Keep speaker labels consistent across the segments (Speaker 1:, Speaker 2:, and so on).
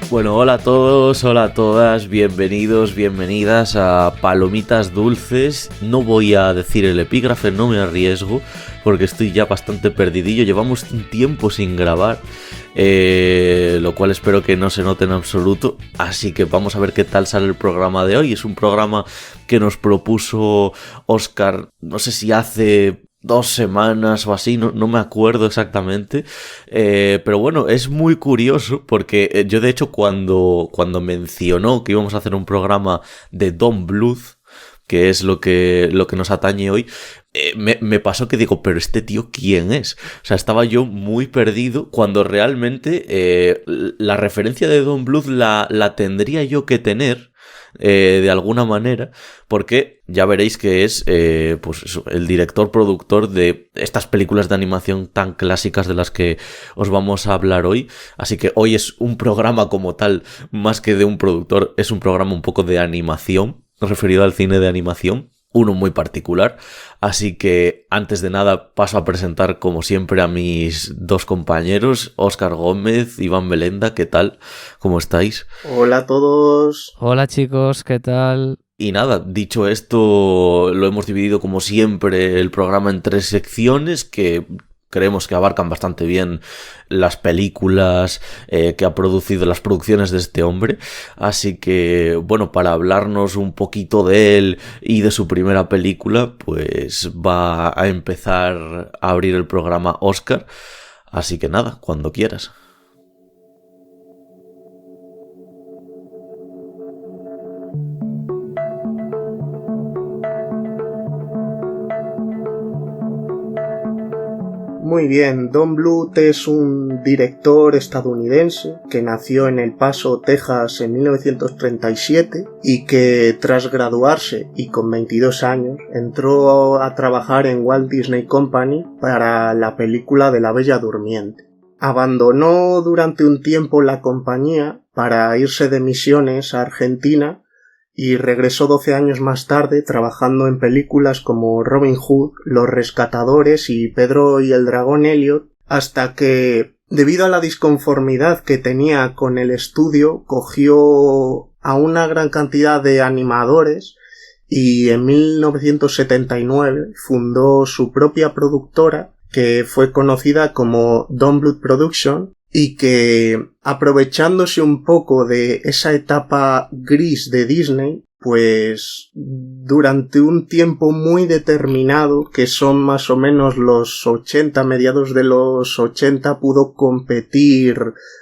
Speaker 1: Bueno, hola a todos, hola a todas, bienvenidos, bienvenidas a Palomitas Dulces. No voy a decir el epígrafe, no me arriesgo, porque estoy ya bastante perdidillo. Llevamos un tiempo sin grabar, lo cual espero que no se note en absoluto. Así que vamos a ver qué tal sale el programa de hoy. Es un programa que nos propuso Óscar, no sé si hace 2 semanas o así, no me acuerdo exactamente, pero bueno, es muy curioso porque yo de hecho cuando mencionó que íbamos a hacer un programa de Don Bluth, que es lo que nos atañe hoy, me pasó que digo, pero este tío ¿quién es? O sea, estaba yo muy perdido cuando realmente la referencia de Don Bluth la tendría yo que tener de alguna manera, porque ya veréis que es pues eso, el director productor de estas películas de animación tan clásicas de las que os vamos a hablar hoy. Así que hoy es un programa como tal, más que de un productor, es un programa un poco de animación, referido al cine de animación, uno muy particular. Así que antes de nada paso a presentar como siempre a mis dos compañeros, Óscar Gómez, Iván Belenda. ¿Qué tal? ¿Cómo estáis?
Speaker 2: Hola a todos.
Speaker 3: Hola chicos, ¿qué tal?
Speaker 1: Y nada, dicho esto, lo hemos dividido como siempre el programa en 3 secciones que creemos que abarcan bastante bien las películas que ha producido, las producciones de este hombre. Así que, bueno, para hablarnos un poquito de él y de su primera película, pues va a empezar a abrir el programa Óscar. Así que nada, cuando quieras.
Speaker 2: Muy bien, Don Bluth es un director estadounidense que nació en El Paso, Texas en 1937 y que tras graduarse y con 22 años entró a trabajar en Walt Disney Company para la película de La Bella Durmiente. Abandonó durante un tiempo la compañía para irse de misiones a Argentina y regresó 12 años más tarde trabajando en películas como Robin Hood, Los Rescatadores y Pedro y el Dragón Elliot, hasta que, debido a la disconformidad que tenía con el estudio, cogió a una gran cantidad de animadores y en 1979 fundó su propia productora, que fue conocida como Don Bluth Production, y que, aprovechándose un poco de esa etapa gris de Disney, pues durante un tiempo muy determinado, que son más o menos los 80, mediados de los 80, pudo competir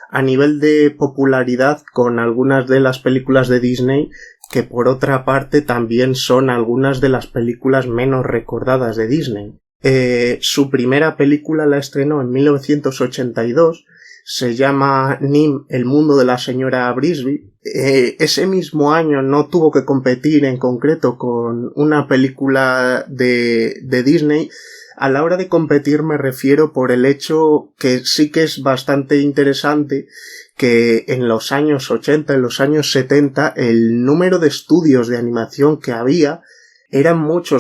Speaker 2: a nivel de popularidad con algunas de las películas de Disney, que por otra parte también son algunas de las películas menos recordadas de Disney. Su primera película la estrenó en 1982, se llama Nim, el mundo de la señora Brisby. Ese mismo año no tuvo que competir en concreto con una película de Disney. A la hora de competir me refiero por el hecho que sí que es bastante interesante que en los años 80, en los años 70, el número de estudios de animación que había eran mucho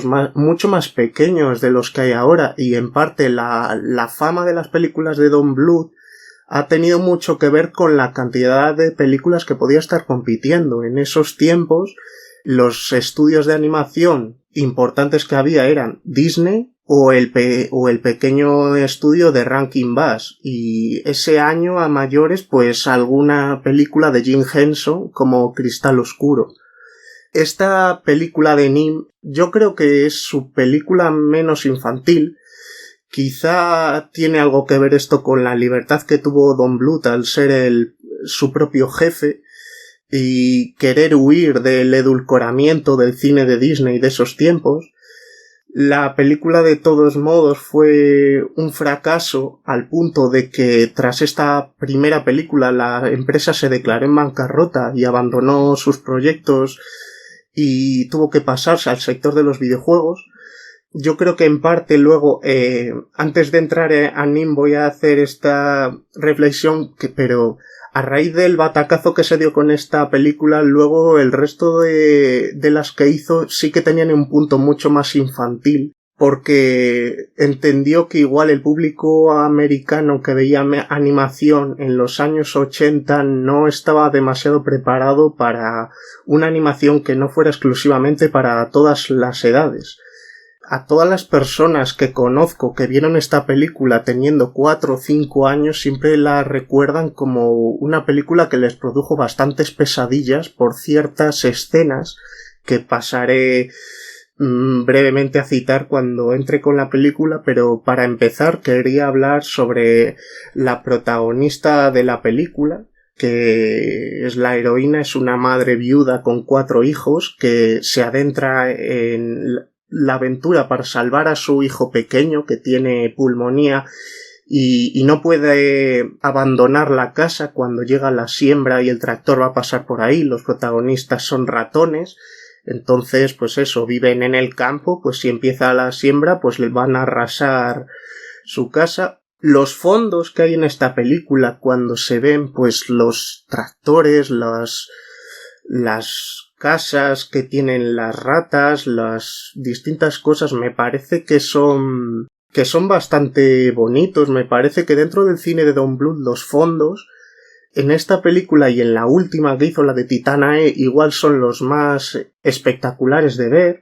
Speaker 2: más pequeños de los que hay ahora, y en parte la fama de las películas de Don Bluth ha tenido mucho que ver con la cantidad de películas que podía estar compitiendo. En esos tiempos, los estudios de animación importantes que había eran Disney o el pequeño estudio de Rankin Bass, y ese año a mayores pues alguna película de Jim Henson como Cristal Oscuro. Esta película de Nim yo creo que es su película menos infantil. Quizá tiene algo que ver esto con la libertad que tuvo Don Bluth al ser su propio jefe y querer huir del edulcoramiento del cine de Disney de esos tiempos. La película de todos modos fue un fracaso al punto de que tras esta primera película la empresa se declaró en bancarrota y abandonó sus proyectos y tuvo que pasarse al sector de los videojuegos. Yo creo que en parte luego, antes de entrar a Nim voy a hacer esta reflexión, pero a raíz del batacazo que se dio con esta película, luego el resto de las que hizo sí que tenían un punto mucho más infantil, porque entendió que igual el público americano que veía animación en los años 80 no estaba demasiado preparado para una animación que no fuera exclusivamente para todas las edades. A todas las personas que conozco que vieron esta película teniendo 4 o 5 años siempre la recuerdan como una película que les produjo bastantes pesadillas por ciertas escenas que pasaré brevemente a citar cuando entre con la película, pero para empezar quería hablar sobre la protagonista de la película, que es la heroína, es una madre viuda con 4 hijos que se adentra en la aventura para salvar a su hijo pequeño que tiene pulmonía y no puede abandonar la casa cuando llega la siembra y el tractor va a pasar por ahí. Los protagonistas son ratones, entonces pues eso, viven en el campo, pues si empieza la siembra pues les van a arrasar su casa. Los fondos que hay en esta película cuando se ven pues los tractores, las casas que tienen las ratas, las distintas cosas, me parece que son bastante bonitos. Me parece que dentro del cine de Don Bluth los fondos en esta película y en la última que hizo, la de Titanae, igual son los más espectaculares de ver.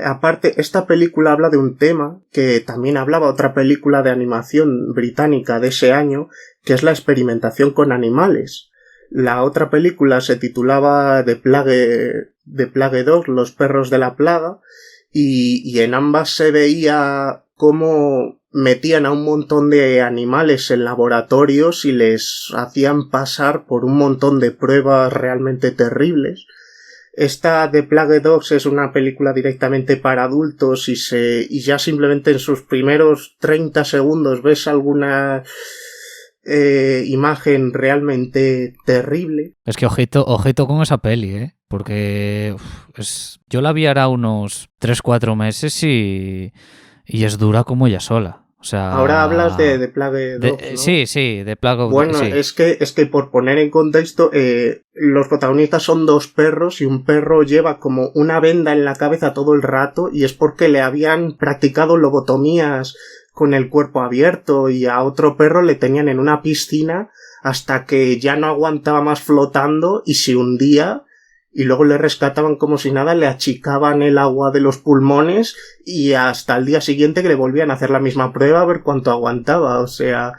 Speaker 2: Aparte, esta película habla de un tema que también hablaba otra película de animación británica de ese año, que es la experimentación con animales. La otra película se titulaba The Plague Dogs, Los perros de la plaga, y en ambas se veía cómo metían a un montón de animales en laboratorios y les hacían pasar por un montón de pruebas realmente terribles. Esta The Plague Dogs es una película directamente para adultos y ya simplemente en sus primeros 30 segundos ves alguna imagen realmente terrible.
Speaker 3: Es que ojito con esa peli, porque yo la vi ahora unos 3-4 meses y es dura como ella sola. O sea,
Speaker 2: ahora hablas de Plague Dogs, ¿no?
Speaker 3: Sí, de Plague Dogs.
Speaker 2: Bueno,
Speaker 3: sí.
Speaker 2: es que por poner en contexto, los protagonistas son 2 perros y un perro lleva como una venda en la cabeza todo el rato y es porque le habían practicado lobotomías con el cuerpo abierto, y a otro perro le tenían en una piscina hasta que ya no aguantaba más flotando y se hundía, y luego le rescataban como si nada, le achicaban el agua de los pulmones y hasta el día siguiente que le volvían a hacer la misma prueba a ver cuánto aguantaba. O sea,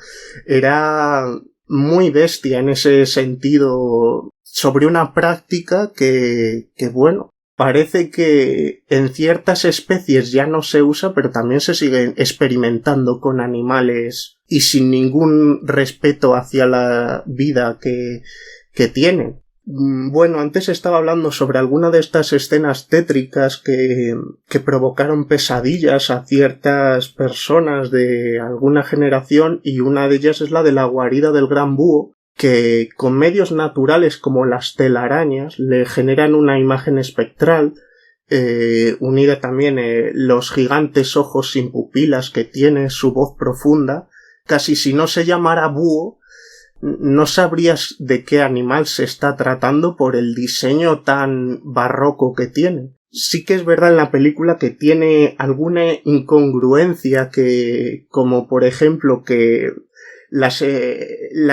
Speaker 2: era muy bestia en ese sentido sobre una práctica que bueno, parece que en ciertas especies ya no se usa, pero también se sigue experimentando con animales y sin ningún respeto hacia la vida que tienen. Bueno, antes estaba hablando sobre alguna de estas escenas tétricas que provocaron pesadillas a ciertas personas de alguna generación, y una de ellas es la de la guarida del gran búho, que con medios naturales como las telarañas le generan una imagen espectral, unida también los gigantes ojos sin pupilas que tiene, su voz profunda. Casi si no se llamara búho no sabrías de qué animal se está tratando por el diseño tan barroco que tiene. Sí que es verdad en la película que tiene alguna incongruencia, que, como por ejemplo que la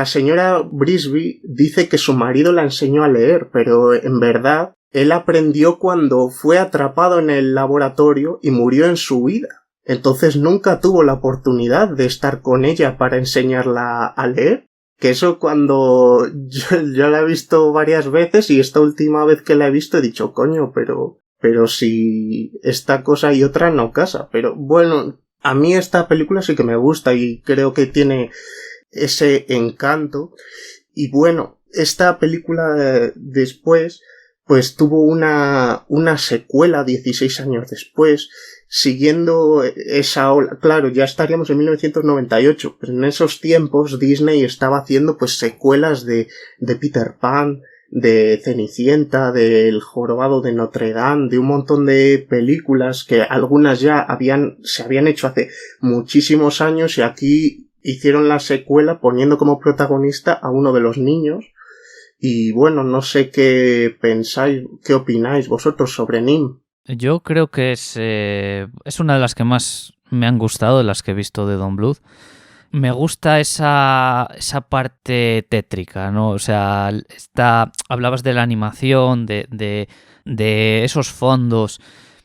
Speaker 2: señora Brisby dice que su marido la enseñó a leer, pero en verdad él aprendió cuando fue atrapado en el laboratorio y murió en su huida. Entonces nunca tuvo la oportunidad de estar con ella para enseñarla a leer. Que eso, cuando yo la he visto varias veces, y esta última vez que la he visto he dicho, coño, pero si esta cosa y otra no casa. Pero bueno, a mí esta película sí que me gusta y creo que tiene ese encanto. Y bueno, esta película después pues tuvo una secuela 16 años después, siguiendo esa ola. Claro, ya estaríamos en 1998, pero en esos tiempos Disney estaba haciendo pues secuelas de Peter Pan, de Cenicienta, del Jorobado de Notre Dame, de un montón de películas que algunas ya se habían hecho hace muchísimos años, y aquí hicieron la secuela poniendo como protagonista a uno de los niños. Y bueno, no sé qué pensáis, qué opináis vosotros sobre Nim.
Speaker 3: Yo creo que es una de las que más me han gustado, de las que he visto de Don Bluth. Me gusta esa parte tétrica, ¿no? O sea, hablabas de la animación, de esos fondos,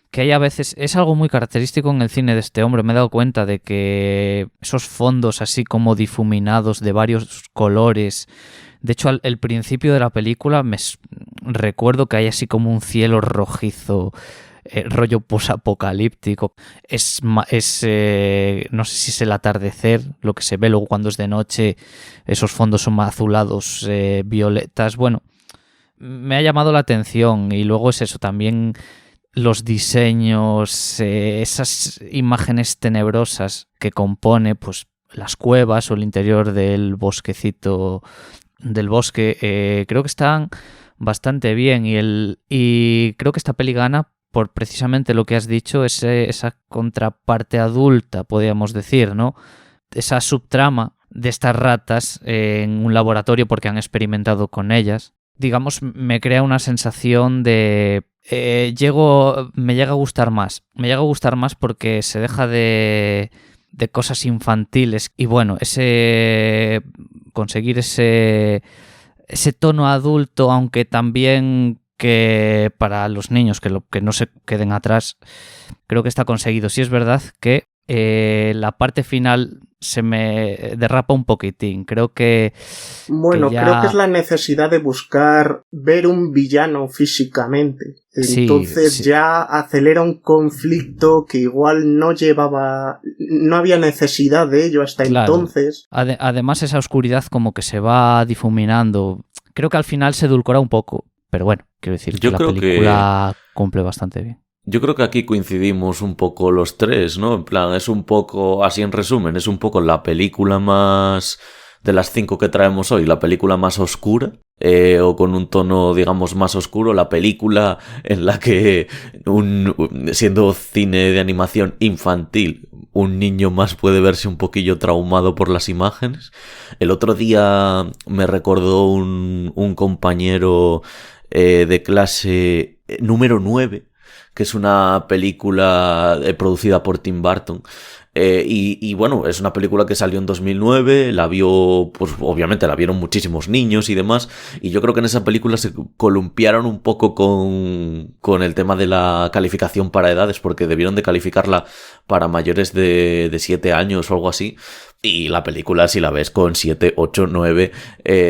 Speaker 3: que hay a veces... Es algo muy característico en el cine de este hombre. Me he dado cuenta de que esos fondos así como difuminados de varios colores... De hecho, al principio de la película recuerdo que hay así como un cielo rojizo, rollo posapocalíptico. No sé si es el atardecer lo que se ve, luego cuando es de noche esos fondos son azulados, violetas. Bueno, me ha llamado la atención. Y luego es eso, también los diseños, esas imágenes tenebrosas que compone pues las cuevas o el interior del bosquecito del bosque, creo que están bastante bien y creo que esta peli gana por precisamente lo que has dicho, esa contraparte adulta, podríamos decir, ¿no? Esa subtrama de estas ratas en un laboratorio porque han experimentado con ellas. Digamos, me crea una sensación de... me llega a gustar más. Me llega a gustar más porque se deja de cosas infantiles y bueno, conseguir ese tono adulto, aunque también que para los niños que no se queden atrás, creo que está conseguido. Sí es verdad que la parte final se me derrapa un poquitín. Creo que...
Speaker 2: Bueno, creo que es la necesidad de buscar ver un villano físicamente. Entonces sí. Ya acelera un conflicto que igual no había necesidad de ello hasta entonces.
Speaker 3: Además, esa oscuridad como que se va difuminando. Creo que al final se edulcora un poco. Pero bueno, quiero decir que la película cumple bastante bien.
Speaker 1: Yo creo que aquí coincidimos un poco los tres, ¿no? En plan, es un poco, así en resumen, es un poco la película más... de las 5 que traemos hoy, la película más oscura, o con un tono, digamos, más oscuro, la película en la que, siendo cine de animación infantil, un niño más puede verse un poquillo traumado por las imágenes. El otro día me recordó un compañero de clase número 9, que es una película producida por Tim Burton. Y bueno, es una película que salió en 2009, la vio, pues obviamente la vieron muchísimos niños y demás, y yo creo que en esa película se columpiaron un poco con el tema de la calificación para edades, porque debieron de calificarla para mayores de 7 años o algo así, y la película, si la ves con 7, 8, 9,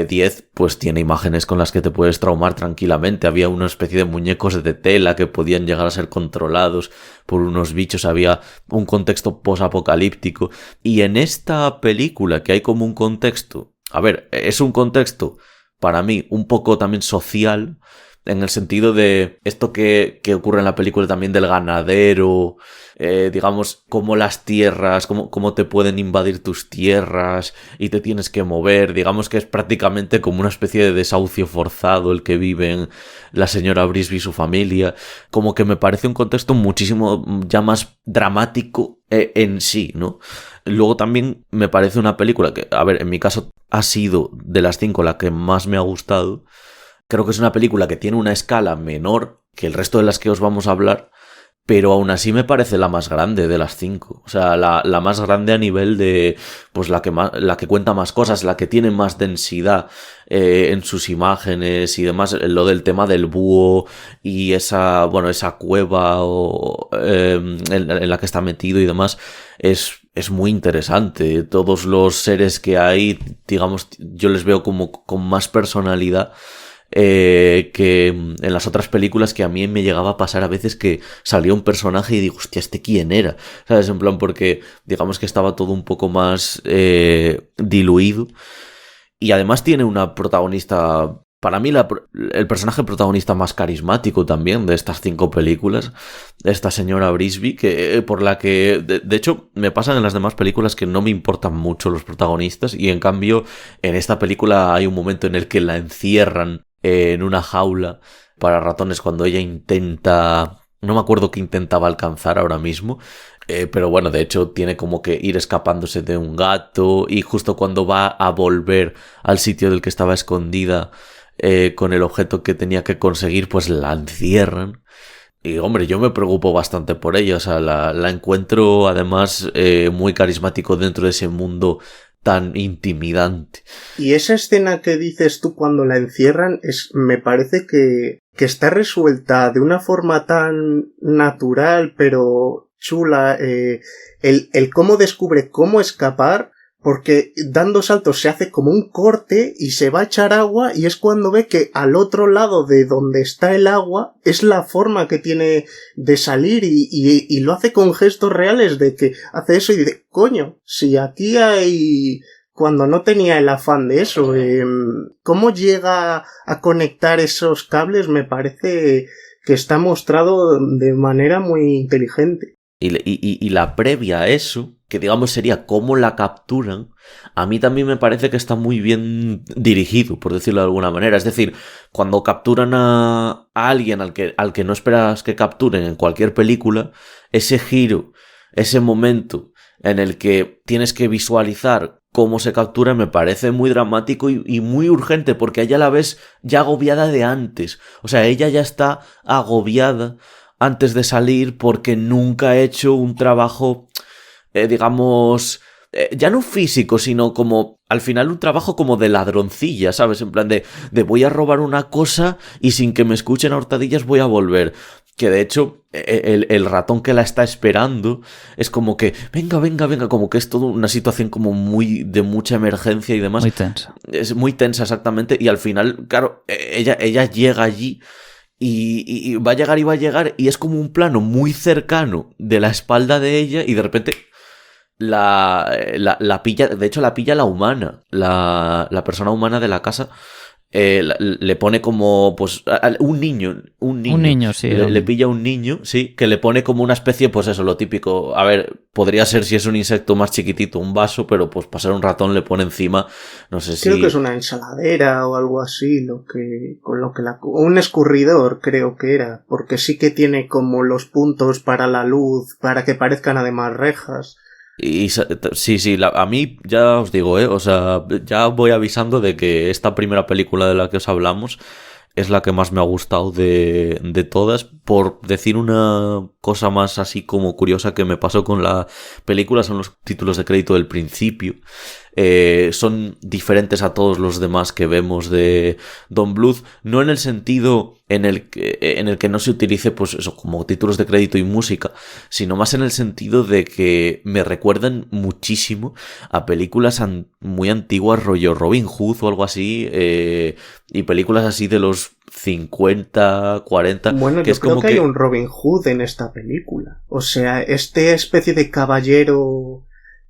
Speaker 1: 10, pues tiene imágenes con las que te puedes traumar tranquilamente. Había una especie de muñecos de tela que podían llegar a ser controlados por unos bichos, había un contexto posapocalíptico. Y en esta película, que hay como un contexto, a ver, es un contexto para mí un poco también social, en el sentido de esto que ocurre en la película también del ganadero, digamos, cómo las tierras, cómo te pueden invadir tus tierras y te tienes que mover. Digamos que es prácticamente como una especie de desahucio forzado el que viven la señora Brisby y su familia. Como que me parece un contexto muchísimo ya más dramático en sí, ¿no? Luego también me parece una película que, a ver, en mi caso ha sido de las 5 la que más me ha gustado. Creo que es una película que tiene una escala menor que el resto de las que os vamos a hablar, pero aún así me parece la más grande de las 5. O sea, la más grande a nivel de, pues la que cuenta más cosas, la que tiene más densidad en sus imágenes y demás. Lo del tema del búho y esa cueva en la que está metido y demás es muy interesante. Todos los seres que hay, digamos, yo les veo como con más personalidad que en las otras películas, que a mí me llegaba a pasar a veces que salía un personaje y digo, hostia, ¿este quién era? ¿Sabes? En plan, porque digamos que estaba todo un poco más diluido. Y además tiene una protagonista, para mí el personaje protagonista más carismático también de estas 5 películas, esta señora Brisby, por la que de hecho me pasan en las demás películas que no me importan mucho los protagonistas, y en cambio en esta película hay un momento en el que la encierran en una jaula para ratones cuando ella intenta... No me acuerdo qué intentaba alcanzar ahora mismo. Pero bueno, de hecho tiene como que ir escapándose de un gato y justo cuando va a volver al sitio del que estaba escondida con el objeto que tenía que conseguir, pues la encierran. Y hombre, yo me preocupo bastante por ella, o sea, la encuentro además muy carismático dentro de ese mundo tan intimidante.
Speaker 2: Y esa escena que dices tú cuando la encierran me parece que está resuelta de una forma tan natural pero chula, el cómo descubre cómo escapar, porque dando saltos se hace como un corte y se va a echar agua y es cuando ve que al otro lado de donde está el agua es la forma que tiene de salir y lo hace con gestos reales de que hace eso y dice, coño, si aquí hay... Cuando no tenía el afán de eso, cómo llega a conectar esos cables me parece que está mostrado de manera muy inteligente.
Speaker 1: Y la previa a eso, que digamos sería cómo la capturan, a mí también me parece que está muy bien dirigido, por decirlo de alguna manera. Es decir, cuando capturan a alguien al que no esperas que capturen en cualquier película, ese giro, ese momento en el que tienes que visualizar cómo se captura me parece muy dramático y muy urgente, porque ella la ves ya agobiada de antes. O sea, ella ya está agobiada antes de salir porque nunca ha hecho un trabajo, digamos, ya no físico, sino como, al final un trabajo como de ladroncilla, ¿sabes? En plan de voy a robar una cosa y sin que me escuchen a hurtadillas voy a volver. Que de hecho, el ratón que la está esperando es como que, venga, como que es toda una situación como muy, de mucha emergencia y demás.
Speaker 3: Muy tensa.
Speaker 1: Es muy tensa, exactamente, y al final, claro, ella llega allí. Y va a llegar y es como un plano muy cercano de la espalda de ella y de repente la pilla, de hecho la pilla la humana, la persona humana de la casa, le pone como, pues, un niño.
Speaker 3: Un niño, sí.
Speaker 1: Le pilla un niño, sí, que le pone como una especie, pues eso, lo típico. A ver, podría ser si es un insecto más chiquitito, un vaso, pero pues para ser un ratón le pone encima, no sé si...
Speaker 2: Creo que es una ensaladera o algo así, un escurridor creo que era, porque sí que tiene como los puntos para la luz, para que parezcan además rejas.
Speaker 1: Y sí, a mí ya os digo, o sea, ya voy avisando de que esta primera película de la que os hablamos es la que más me ha gustado de todas. Por decir una cosa más así como curiosa que me pasó con la película, son los títulos de crédito del principio. Son diferentes a todos los demás que vemos de Don Bluth, no en el sentido en el que no se utilice pues eso como títulos de crédito y música, sino más en el sentido de que me recuerdan muchísimo a películas muy antiguas, rollo Robin Hood o algo así, y películas así de los 50, 40.
Speaker 2: Bueno,
Speaker 1: que
Speaker 2: yo
Speaker 1: es
Speaker 2: creo
Speaker 1: como
Speaker 2: que hay un Robin Hood en esta película. O sea, este especie de caballero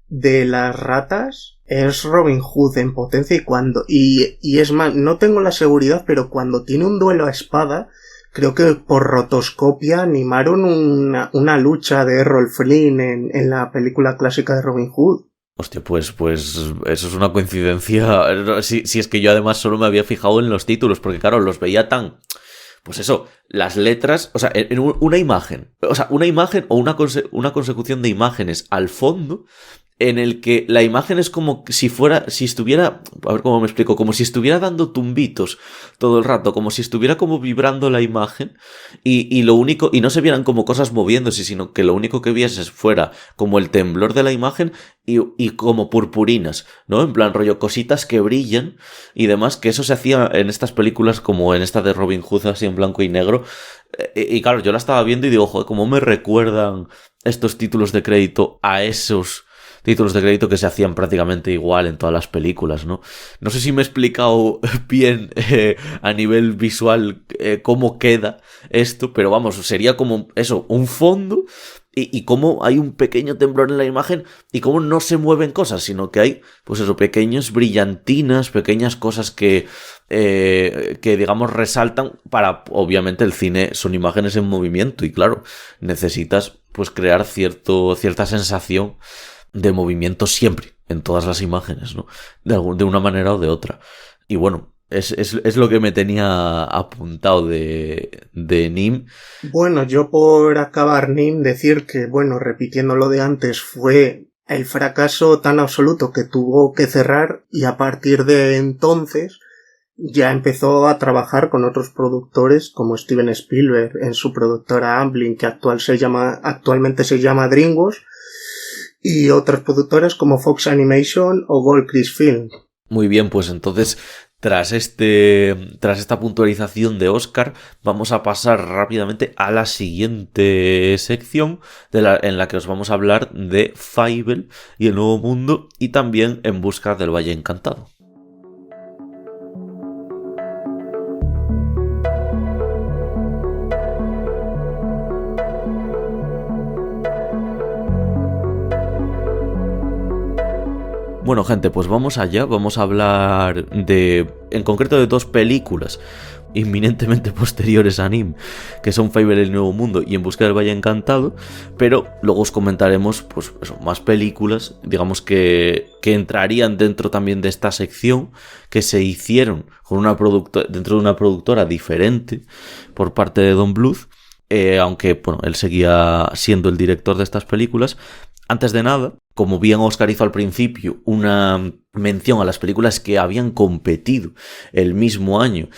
Speaker 2: de las ratas es Robin Hood en potencia y es más, no tengo la seguridad, pero cuando tiene un duelo a espada, creo que por rotoscopia animaron una lucha de Errol Flynn en la película clásica de Robin Hood.
Speaker 1: Hostia, pues eso es una coincidencia. Si es que yo además solo me había fijado en los títulos, porque claro, los veía tan... Pues eso, las letras, o sea, en una imagen, o una consecución de imágenes al fondo, en el que la imagen es como si estuviera, a ver cómo me explico, como si estuviera dando tumbitos todo el rato, como si estuviera como vibrando la imagen y lo único, y no se vieran como cosas moviéndose, sino que lo único que vieses fuera como el temblor de la imagen y como purpurinas, ¿no? En plan rollo cositas que brillan y demás, que eso se hacía en estas películas como en esta de Robin Hood así en blanco y negro. Y claro, yo la estaba viendo y digo, joder, ¿cómo me recuerdan estos títulos de crédito a esos títulos de crédito que se hacían prácticamente igual en todas las películas, ¿no? No sé si me he explicado bien a nivel visual cómo queda esto, pero vamos, sería como eso, un fondo y cómo hay un pequeño temblor en la imagen y cómo no se mueven cosas, sino que hay, pues eso, pequeños brillantinas, pequeñas cosas que digamos resaltan para, obviamente el cine son imágenes en movimiento y claro, necesitas pues crear cierta sensación de movimiento siempre, en todas las imágenes, ¿no? De una manera o de otra. Y bueno, es lo que me tenía apuntado de Nim.
Speaker 2: Bueno, yo por acabar Nim decir que, bueno, repitiendo lo de antes, fue el fracaso tan absoluto que tuvo que cerrar, y a partir de entonces ya empezó a trabajar con otros productores como Steven Spielberg en su productora Amblin, que actualmente se llama DreamWorks, y otras productoras como Fox Animation o Gold Chris Film.
Speaker 1: Muy bien, pues entonces, tras esta puntualización de Oscar, vamos a pasar rápidamente a la siguiente sección en la que os vamos a hablar de Fievel y El Nuevo Mundo, y también En Busca del Valle Encantado. Bueno, gente, pues vamos allá, vamos a hablar en concreto de dos películas inminentemente posteriores a Nim, que son Fievel y El Nuevo Mundo y En Busca del Valle Encantado, pero luego os comentaremos, pues eso, más películas, digamos que entrarían dentro también de esta sección, que se hicieron con dentro de una productora diferente por parte de Don Bluth, aunque, bueno, él seguía siendo el director de estas películas. Antes de nada, como bien Oscar hizo al principio una mención a las películas que habían competido el mismo año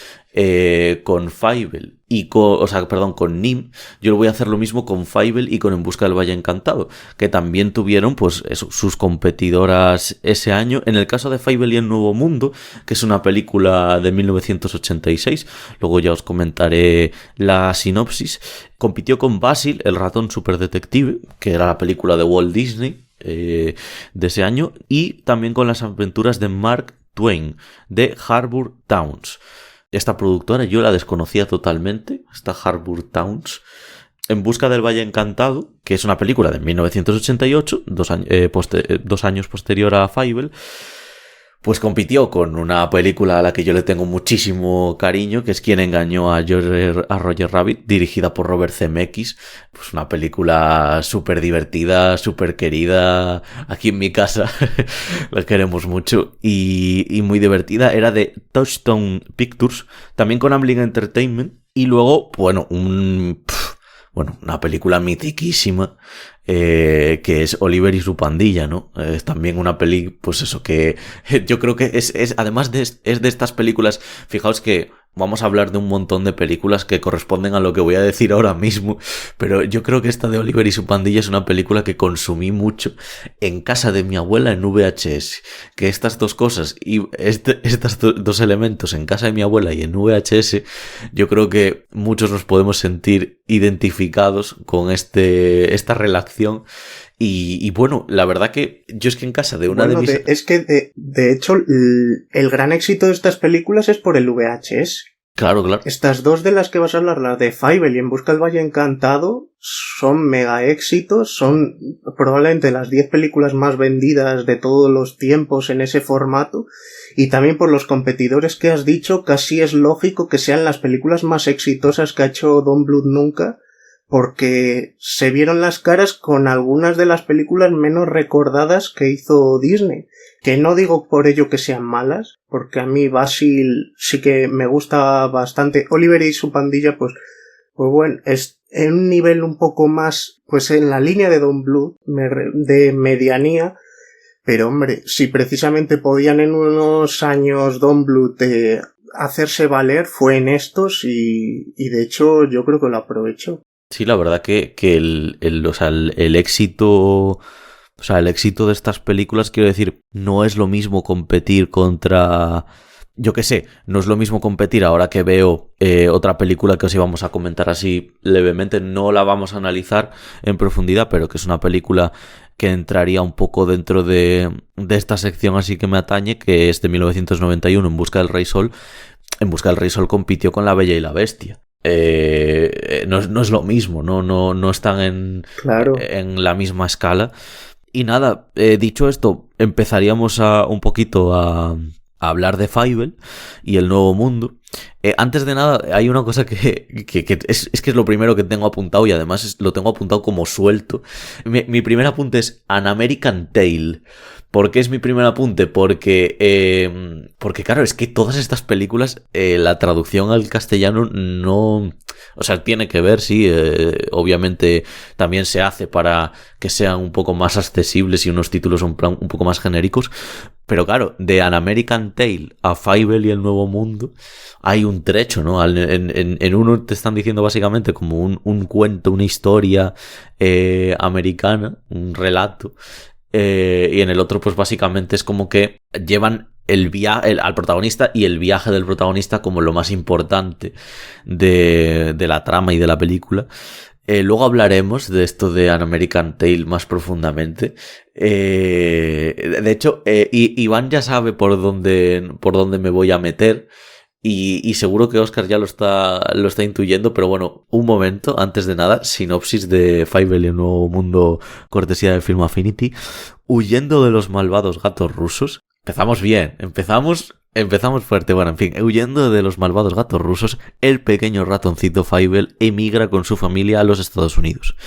Speaker 1: con Fievel con Nim, yo le voy a hacer lo mismo con Fievel y con En Busca del Valle Encantado, que también tuvieron pues sus competidoras ese año. En el caso de Fievel y El Nuevo Mundo, que es una película de 1986, luego ya os comentaré la sinopsis, compitió con Basil, el ratón superdetective, que era la película de Walt Disney de ese año, y también con Las aventuras de Mark Twain, de Harbour Towns. Esta productora yo la desconocía totalmente, esta Harbour Towns. En Busca del Valle Encantado, que es una película de 1988, 2 años posterior a Fievel, pues compitió con una película a la que yo le tengo muchísimo cariño, que es Quien engañó a Roger Rabbit, dirigida por Robert Zemeckis. Pues una película súper divertida, súper querida. Aquí en mi casa la queremos mucho y muy divertida. Era de Touchstone Pictures, también con Amblin Entertainment. Y luego, bueno, una película mitiquísima, que es Oliver y su pandilla, ¿no? Es también una peli, pues eso, que yo creo que es además es de estas películas, fijaos que vamos a hablar de un montón de películas que corresponden a lo que voy a decir ahora mismo, pero yo creo que esta de Oliver y su pandilla es una película que consumí mucho en casa de mi abuela en VHS, que estas dos cosas y estos dos elementos en casa de mi abuela y en VHS, yo creo que muchos nos podemos sentir identificados con esta relación. Y bueno, la verdad que yo es que en casa de una de mis...
Speaker 2: Es que de hecho el gran éxito de estas películas es por el VHS.
Speaker 1: Claro.
Speaker 2: Estas dos de las que vas a hablar, las de Fievel y En Busca del Valle Encantado, son mega éxitos, son probablemente las 10 películas más vendidas de todos los tiempos en ese formato, y también por los competidores que has dicho, casi es lógico que sean las películas más exitosas que ha hecho Don Bluth nunca, porque se vieron las caras con algunas de las películas menos recordadas que hizo Disney, que no digo por ello que sean malas, porque a mí Basil sí que me gusta bastante. Oliver y su pandilla, pues bueno, es en un nivel un poco más, pues en la línea de Don Bluth, de medianía, pero hombre, si precisamente podían en unos años Don Bluth hacerse valer, fue en estos, y de hecho yo creo que lo aprovechó.
Speaker 1: Sí, la verdad que el éxito, o sea, el éxito de estas películas, quiero decir, no es lo mismo competir contra, yo qué sé, no es lo mismo competir ahora que veo otra película que os íbamos a comentar así levemente, no la vamos a analizar en profundidad, pero que es una película que entraría un poco dentro de esta sección así que me atañe, que es de 1991, En Busca del Rey Sol. En Busca del Rey Sol compitió con La Bella y la Bestia. No es lo mismo, no están en la misma escala. Y nada, dicho esto, empezaríamos un poquito a hablar de Fievel y El Nuevo Mundo. Antes de nada, hay una cosa que es que es lo primero que tengo apuntado y además lo tengo apuntado como suelto. Mi primer apunte es An American Tail. ¿Por qué es mi primer apunte? Porque claro, es que todas estas películas, la traducción al castellano no... O sea, tiene que ver, sí, obviamente también se hace para que sean un poco más accesibles y unos títulos un poco más genéricos. Pero claro, de An American Tail a Fievel y el Nuevo Mundo hay un trecho, ¿no? En uno te están diciendo básicamente como un cuento, una historia americana, un relato. Y en el otro pues básicamente es como que llevan al protagonista y el viaje del protagonista como lo más importante de la trama y de la película. Luego hablaremos de esto de An American Tail más profundamente. De hecho, Iván ya sabe por dónde me voy a meter. Y seguro que Óscar ya lo está intuyendo, pero bueno, un momento, antes de nada, sinopsis de Fievel y el Nuevo Mundo, cortesía de Film Affinity. Huyendo de los malvados gatos rusos. Empezamos bien, empezamos fuerte. Bueno, en fin, huyendo de los malvados gatos rusos, el pequeño ratoncito Fievel emigra con su familia a los Estados Unidos.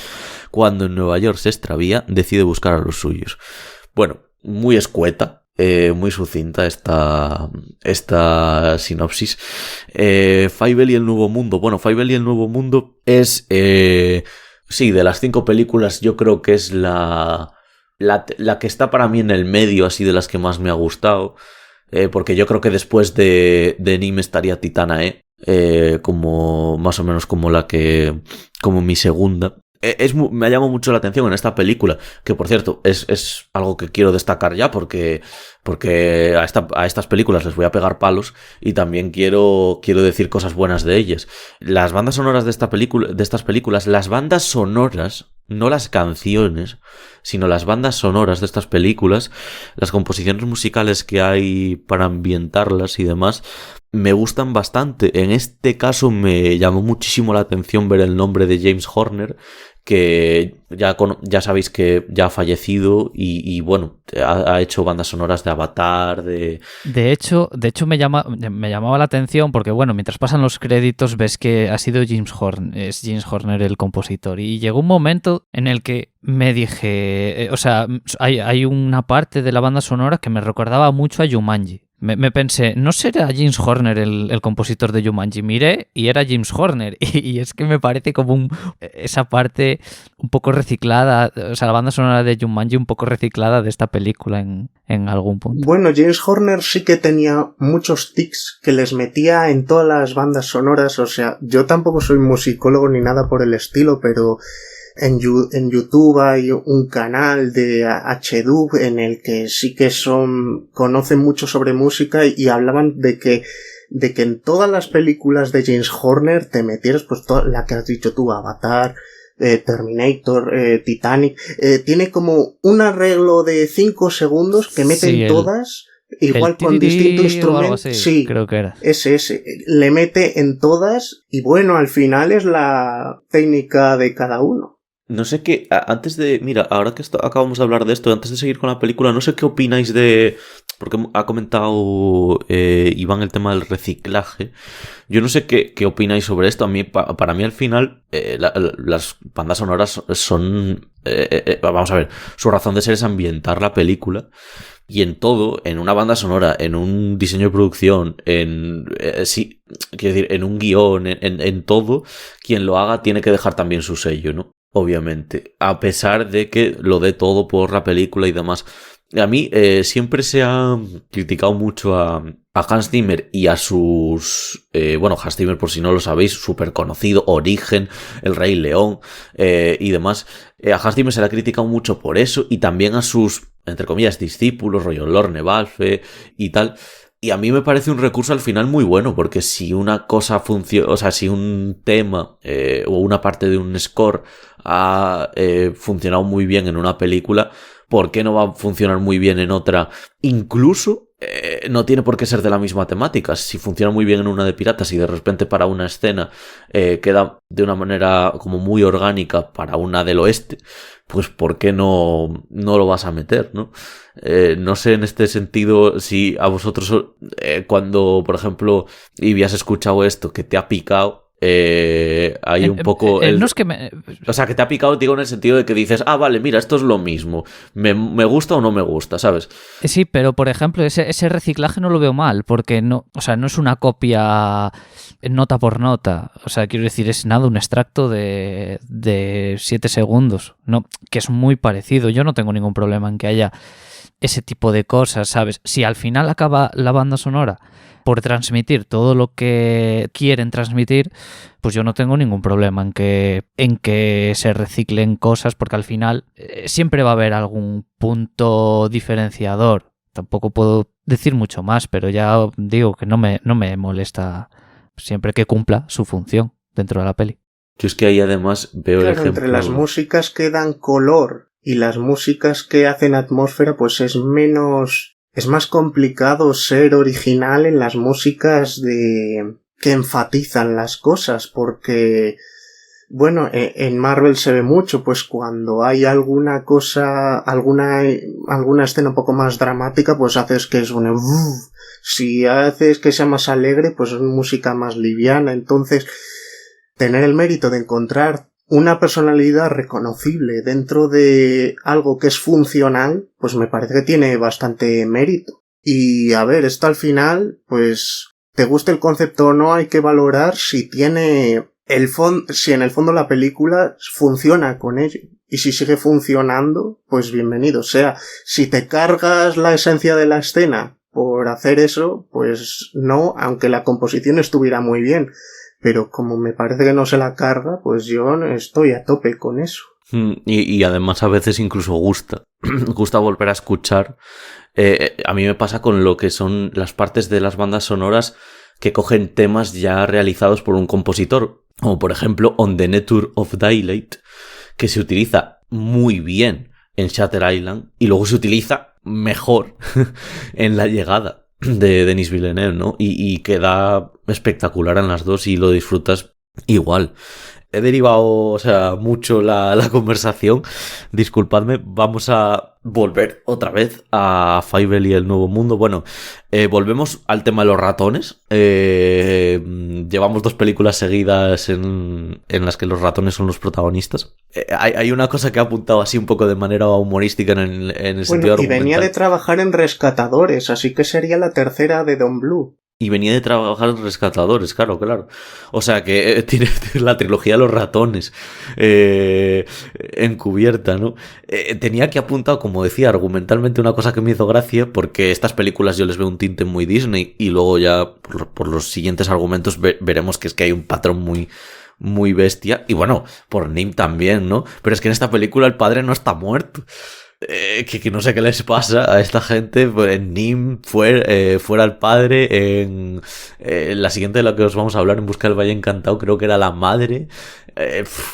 Speaker 1: Cuando en Nueva York se extravía, decide buscar a los suyos. Bueno, muy escueta. Muy sucinta esta sinopsis. Fievel y el Nuevo Mundo. Bueno, Fievel y el Nuevo Mundo es... sí, de las 5 películas yo creo que es la que está para mí en el medio, así de las que más me ha gustado. Porque yo creo que después de Nim estaría Titanae. Como más o menos como mi segunda. Me ha llamado mucho la atención en esta película, que por cierto es algo que quiero destacar ya porque a estas películas les voy a pegar palos y también quiero decir cosas buenas de ellas. Las bandas sonoras de estas películas, las bandas sonoras, no las canciones, sino las bandas sonoras de estas películas, las composiciones musicales que hay para ambientarlas y demás, me gustan bastante. En este caso me llamó muchísimo la atención ver el nombre de James Horner, que ya sabéis que ya ha fallecido y bueno, ha hecho bandas sonoras de Avatar, de
Speaker 3: hecho me llamaba la atención porque bueno, mientras pasan los créditos ves que ha sido James Horner el compositor y llegó un momento en el que me dije, o sea, hay una parte de la banda sonora que me recordaba mucho a Jumanji. Me pensé, ¿no será James Horner el compositor de Jumanji? Miré y era James Horner. Y es que me parece como esa parte un poco reciclada, o sea, la banda sonora de Jumanji un poco reciclada de esta película en algún punto.
Speaker 2: Bueno, James Horner sí que tenía muchos tics que les metía en todas las bandas sonoras. O sea, yo tampoco soy musicólogo ni nada por el estilo, pero... En YouTube hay un canal de HDub en el que sí que conocen mucho sobre música y hablaban de que en todas las películas de James Horner te metieras pues toda la que has dicho tú, Avatar, Terminator, Titanic, tiene como un arreglo de 5 segundos que mete en todas, igual con distinto instrumento. Sí,
Speaker 3: creo que era.
Speaker 2: Ese, le mete en todas y bueno, al final es la técnica de cada uno.
Speaker 1: No sé qué, antes de... Mira, ahora que acabamos de hablar de esto, antes de seguir con la película, no sé qué opináis de... Porque ha comentado Iván el tema del reciclaje. Yo no sé qué opináis sobre esto. Para mí al final las bandas sonoras son... vamos a ver, su razón de ser es ambientar la película. Y en todo, en una banda sonora, en un diseño de producción, sí, quiero decir, en un guión, en todo, quien lo haga tiene que dejar también su sello, ¿no? Obviamente, a pesar de que lo dé todo por la película y demás. A mí siempre se ha criticado mucho a Hans Zimmer y a sus... Hans Zimmer, por si no lo sabéis, súper conocido, Origen, El Rey León y demás. A Hans Zimmer se le ha criticado mucho por eso y también a sus, entre comillas, discípulos, rollo Lorne Balfe y tal. Y a mí me parece un recurso al final muy bueno, porque si una cosa funciona, o sea, si un tema o una parte de un score ha funcionado muy bien en una película, ¿por qué no va a funcionar muy bien en otra? Incluso no tiene por qué ser de la misma temática. Si funciona muy bien en una de piratas y de repente para una escena queda de una manera como muy orgánica para una del oeste, pues ¿por qué no lo vas a meter, no? No sé en este sentido si a vosotros cuando, por ejemplo, y has escuchado esto, que te ha picado, hay un poco...
Speaker 3: no es que me...
Speaker 1: O sea, que te ha picado, digo, en el sentido de que dices, vale, mira, esto es lo mismo, me gusta o no me gusta, ¿sabes?
Speaker 3: Sí, pero por ejemplo, ese reciclaje no lo veo mal, porque no, o sea, no es una copia nota por nota. O sea, quiero decir, es nada, un extracto de 7 segundos, ¿no? Que es muy parecido. Yo no tengo ningún problema en que haya ese tipo de cosas, ¿sabes? Si al final acaba la banda sonora por transmitir todo lo que quieren transmitir, pues yo no tengo ningún problema en que se reciclen cosas, porque al final siempre va a haber algún punto diferenciador. Tampoco puedo decir mucho más, pero ya digo que no me molesta siempre que cumpla su función dentro de la peli.
Speaker 1: Yo es que ahí además veo el ejemplo...
Speaker 2: Entre las músicas que dan color y las músicas que hacen atmósfera, pues es más complicado ser original en las músicas que enfatizan las cosas, porque, bueno, en Marvel se ve mucho, pues cuando hay alguna cosa, alguna escena un poco más dramática, pues haces que suene, si haces que sea más alegre, pues es música más liviana. Entonces, tener el mérito de encontrar una personalidad reconocible dentro de algo que es funcional, pues me parece que tiene bastante mérito. Y a ver, esto al final, pues, te guste el concepto o no, hay que valorar si tiene si en el fondo la película funciona con ello. Y si sigue funcionando, pues bienvenido. O sea, si te cargas la esencia de la escena por hacer eso, pues no, aunque la composición estuviera muy bien. Pero como me parece que no se la carga, pues yo estoy a tope con eso.
Speaker 1: Y además a veces incluso gusta volver a escuchar. A mí me pasa con lo que son las partes de las bandas sonoras que cogen temas ya realizados por un compositor, como por ejemplo On the Nature of Daylight, que se utiliza muy bien en Shutter Island y luego se utiliza mejor en La Llegada de Denis Villeneuve, ¿no? Y queda espectacular en las dos y lo disfrutas igual. He derivado, o sea, mucho la conversación. Disculpadme, vamos a volver otra vez a Fievel y el Nuevo Mundo. Bueno, volvemos al tema de los ratones. Llevamos 2 películas seguidas en las que los ratones son los protagonistas. Hay una cosa que he apuntado así un poco de manera humorística en el sentido argumental.
Speaker 2: Y venía de trabajar en Rescatadores, así que sería la tercera de Don Bluth.
Speaker 1: Y venía de trabajar en Rescatadores, claro. O sea que tiene la trilogía de los ratones encubierta, ¿no? Tenía que apuntar, como decía, argumentalmente una cosa que me hizo gracia, porque estas películas yo les veo un tinte muy Disney y luego ya por los siguientes argumentos veremos que es que hay un patrón muy, muy bestia. Y bueno, por Nim también, ¿no? Pero es que en esta película el padre no está muerto. Que no sé qué les pasa a esta gente. En Nim fuera el padre, en la siguiente de la que os vamos a hablar, En Busca del Valle Encantado, creo que era la madre.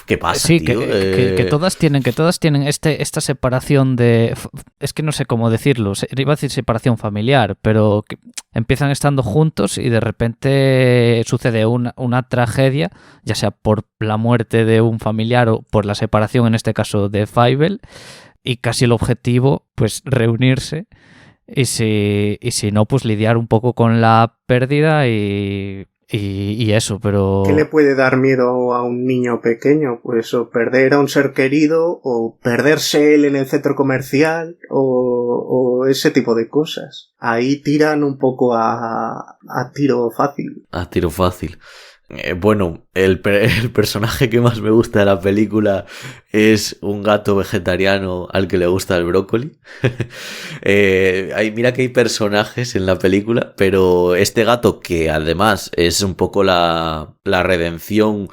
Speaker 1: ¿Qué pasa,
Speaker 3: sí,
Speaker 1: tío?
Speaker 3: Que todas tienen esta separación de... Es que no sé cómo decirlo, iba a decir separación familiar, pero que empiezan estando juntos y de repente sucede una tragedia, ya sea por la muerte de un familiar o por la separación, en este caso de Fievel. Y casi el objetivo, pues reunirse y si no, pues lidiar un poco con la pérdida y eso, pero...
Speaker 2: ¿Qué le puede dar miedo a un niño pequeño? Pues o perder a un ser querido, o perderse él en el centro comercial, o ese tipo de cosas. Ahí tiran un poco a tiro fácil.
Speaker 1: A tiro fácil. Bueno, el personaje que más me gusta de la película es un gato vegetariano al que le gusta el brócoli. Mira que hay personajes en la película, pero este gato, que además es un poco la redención...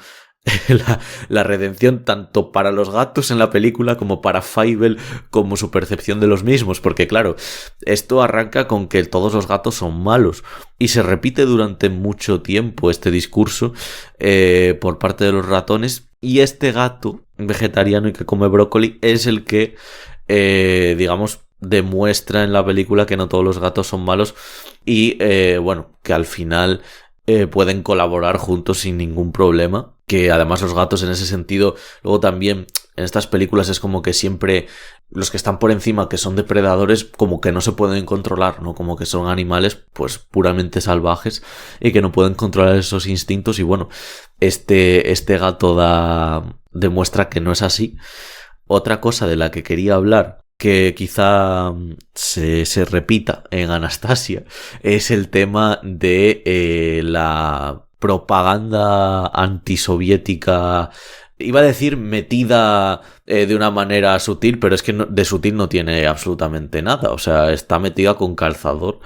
Speaker 1: La redención tanto para los gatos en la película como para Fievel, como su percepción de los mismos, porque claro, esto arranca con que todos los gatos son malos y se repite durante mucho tiempo este discurso por parte de los ratones, y este gato vegetariano y que come brócoli es el que digamos demuestra en la película que no todos los gatos son malos y, bueno, que al final pueden colaborar juntos sin ningún problema. Que además los gatos en ese sentido, luego también en estas películas es como que siempre los que están por encima, que son depredadores, como que no se pueden controlar, ¿no? Como que son animales pues puramente salvajes y que no pueden controlar esos instintos. Y bueno, este gato demuestra que no es así. Otra cosa de la que quería hablar, que quizá se repita en Anastasia, es el tema de la propaganda antisoviética, iba a decir metida de una manera sutil, pero es que de sutil no tiene absolutamente nada, o sea, está metida con calzador.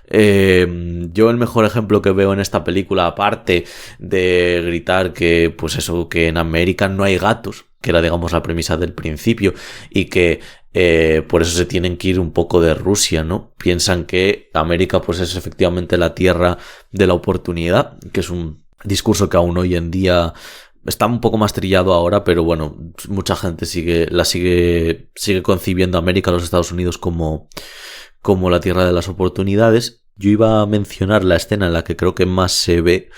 Speaker 1: Yo el mejor ejemplo que veo en esta película, aparte de gritar que, pues eso, que en América no hay gatos, que era, digamos, la premisa del principio, y que por eso se tienen que ir un poco de Rusia, ¿no? Piensan que América pues es efectivamente la tierra de la oportunidad, que es un discurso que aún hoy en día está un poco más trillado ahora, pero bueno, mucha gente sigue concibiendo a América, a los Estados Unidos como la tierra de las oportunidades. Yo iba a mencionar la escena en la que creo que más se ve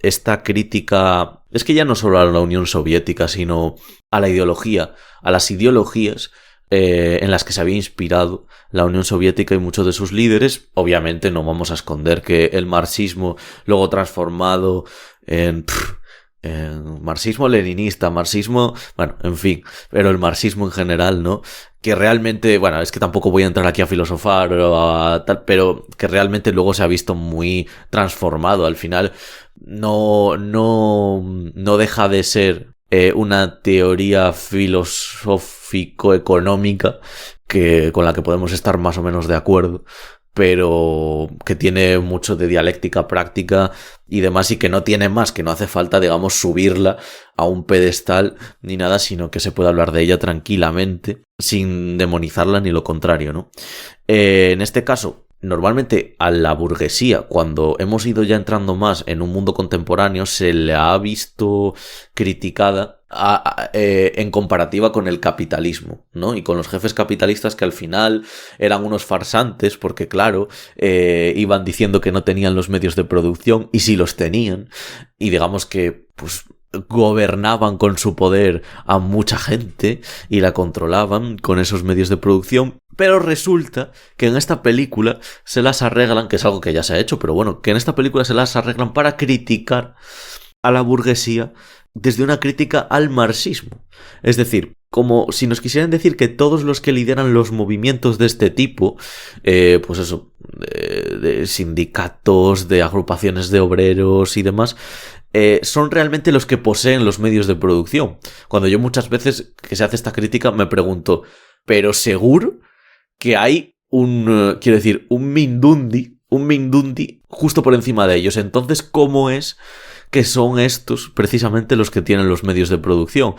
Speaker 1: esta crítica, es que ya no solo a la Unión Soviética, sino a la ideología, a las ideologías en las que se había inspirado la Unión Soviética y muchos de sus líderes. Obviamente no vamos a esconder que el marxismo, luego transformado en marxismo-leninista, marxismo, bueno, en fin, pero el marxismo en general, ¿no? Que realmente, bueno, es que tampoco voy a entrar aquí a filosofar o a tal, pero que realmente luego se ha visto muy transformado. Al final no deja de ser una teoría filosófico-económica con la que podemos estar más o menos de acuerdo, pero que tiene mucho de dialéctica práctica y demás, y que no tiene más, que no hace falta, digamos, subirla a un pedestal ni nada, sino que se puede hablar de ella tranquilamente, sin demonizarla ni lo contrario, ¿no? En este caso, normalmente a la burguesía, cuando hemos ido ya entrando más en un mundo contemporáneo, se le ha visto criticada en comparativa con el capitalismo, ¿no? Y con los jefes capitalistas, que al final eran unos farsantes, porque claro, iban diciendo que no tenían los medios de producción, y sí los tenían, y digamos que pues gobernaban con su poder a mucha gente y la controlaban con esos medios de producción. Pero resulta que en esta película se las arreglan, que es algo que ya se ha hecho, pero bueno, que en esta película se las arreglan para criticar a la burguesía desde una crítica al marxismo. Es decir, como si nos quisieran decir que todos los que lideran los movimientos de este tipo, pues eso, de sindicatos, de agrupaciones de obreros y demás, son realmente los que poseen los medios de producción. Cuando yo muchas veces que se hace esta crítica me pregunto, ¿pero seguro que hay un Mindundi justo por encima de ellos? Entonces, ¿cómo es que son estos precisamente los que tienen los medios de producción?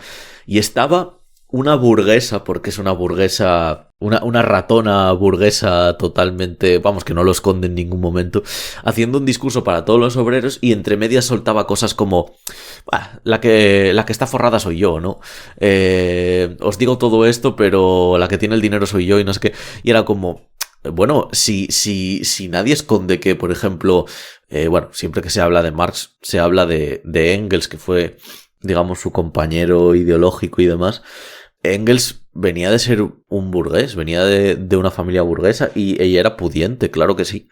Speaker 1: Y estaba una burguesa, porque es una burguesa, una ratona burguesa totalmente, vamos, que no lo esconde en ningún momento, haciendo un discurso para todos los obreros, y entre medias soltaba cosas como, la que está forrada soy yo, ¿no? Os digo todo esto, pero la que tiene el dinero soy yo, y no sé qué. Y era como, bueno, si nadie esconde que, por ejemplo, bueno, siempre que se habla de Marx, se habla de Engels, que fue, digamos, su compañero ideológico y demás. Engels venía de ser un burgués, venía de una familia burguesa, y ella era pudiente, claro que sí.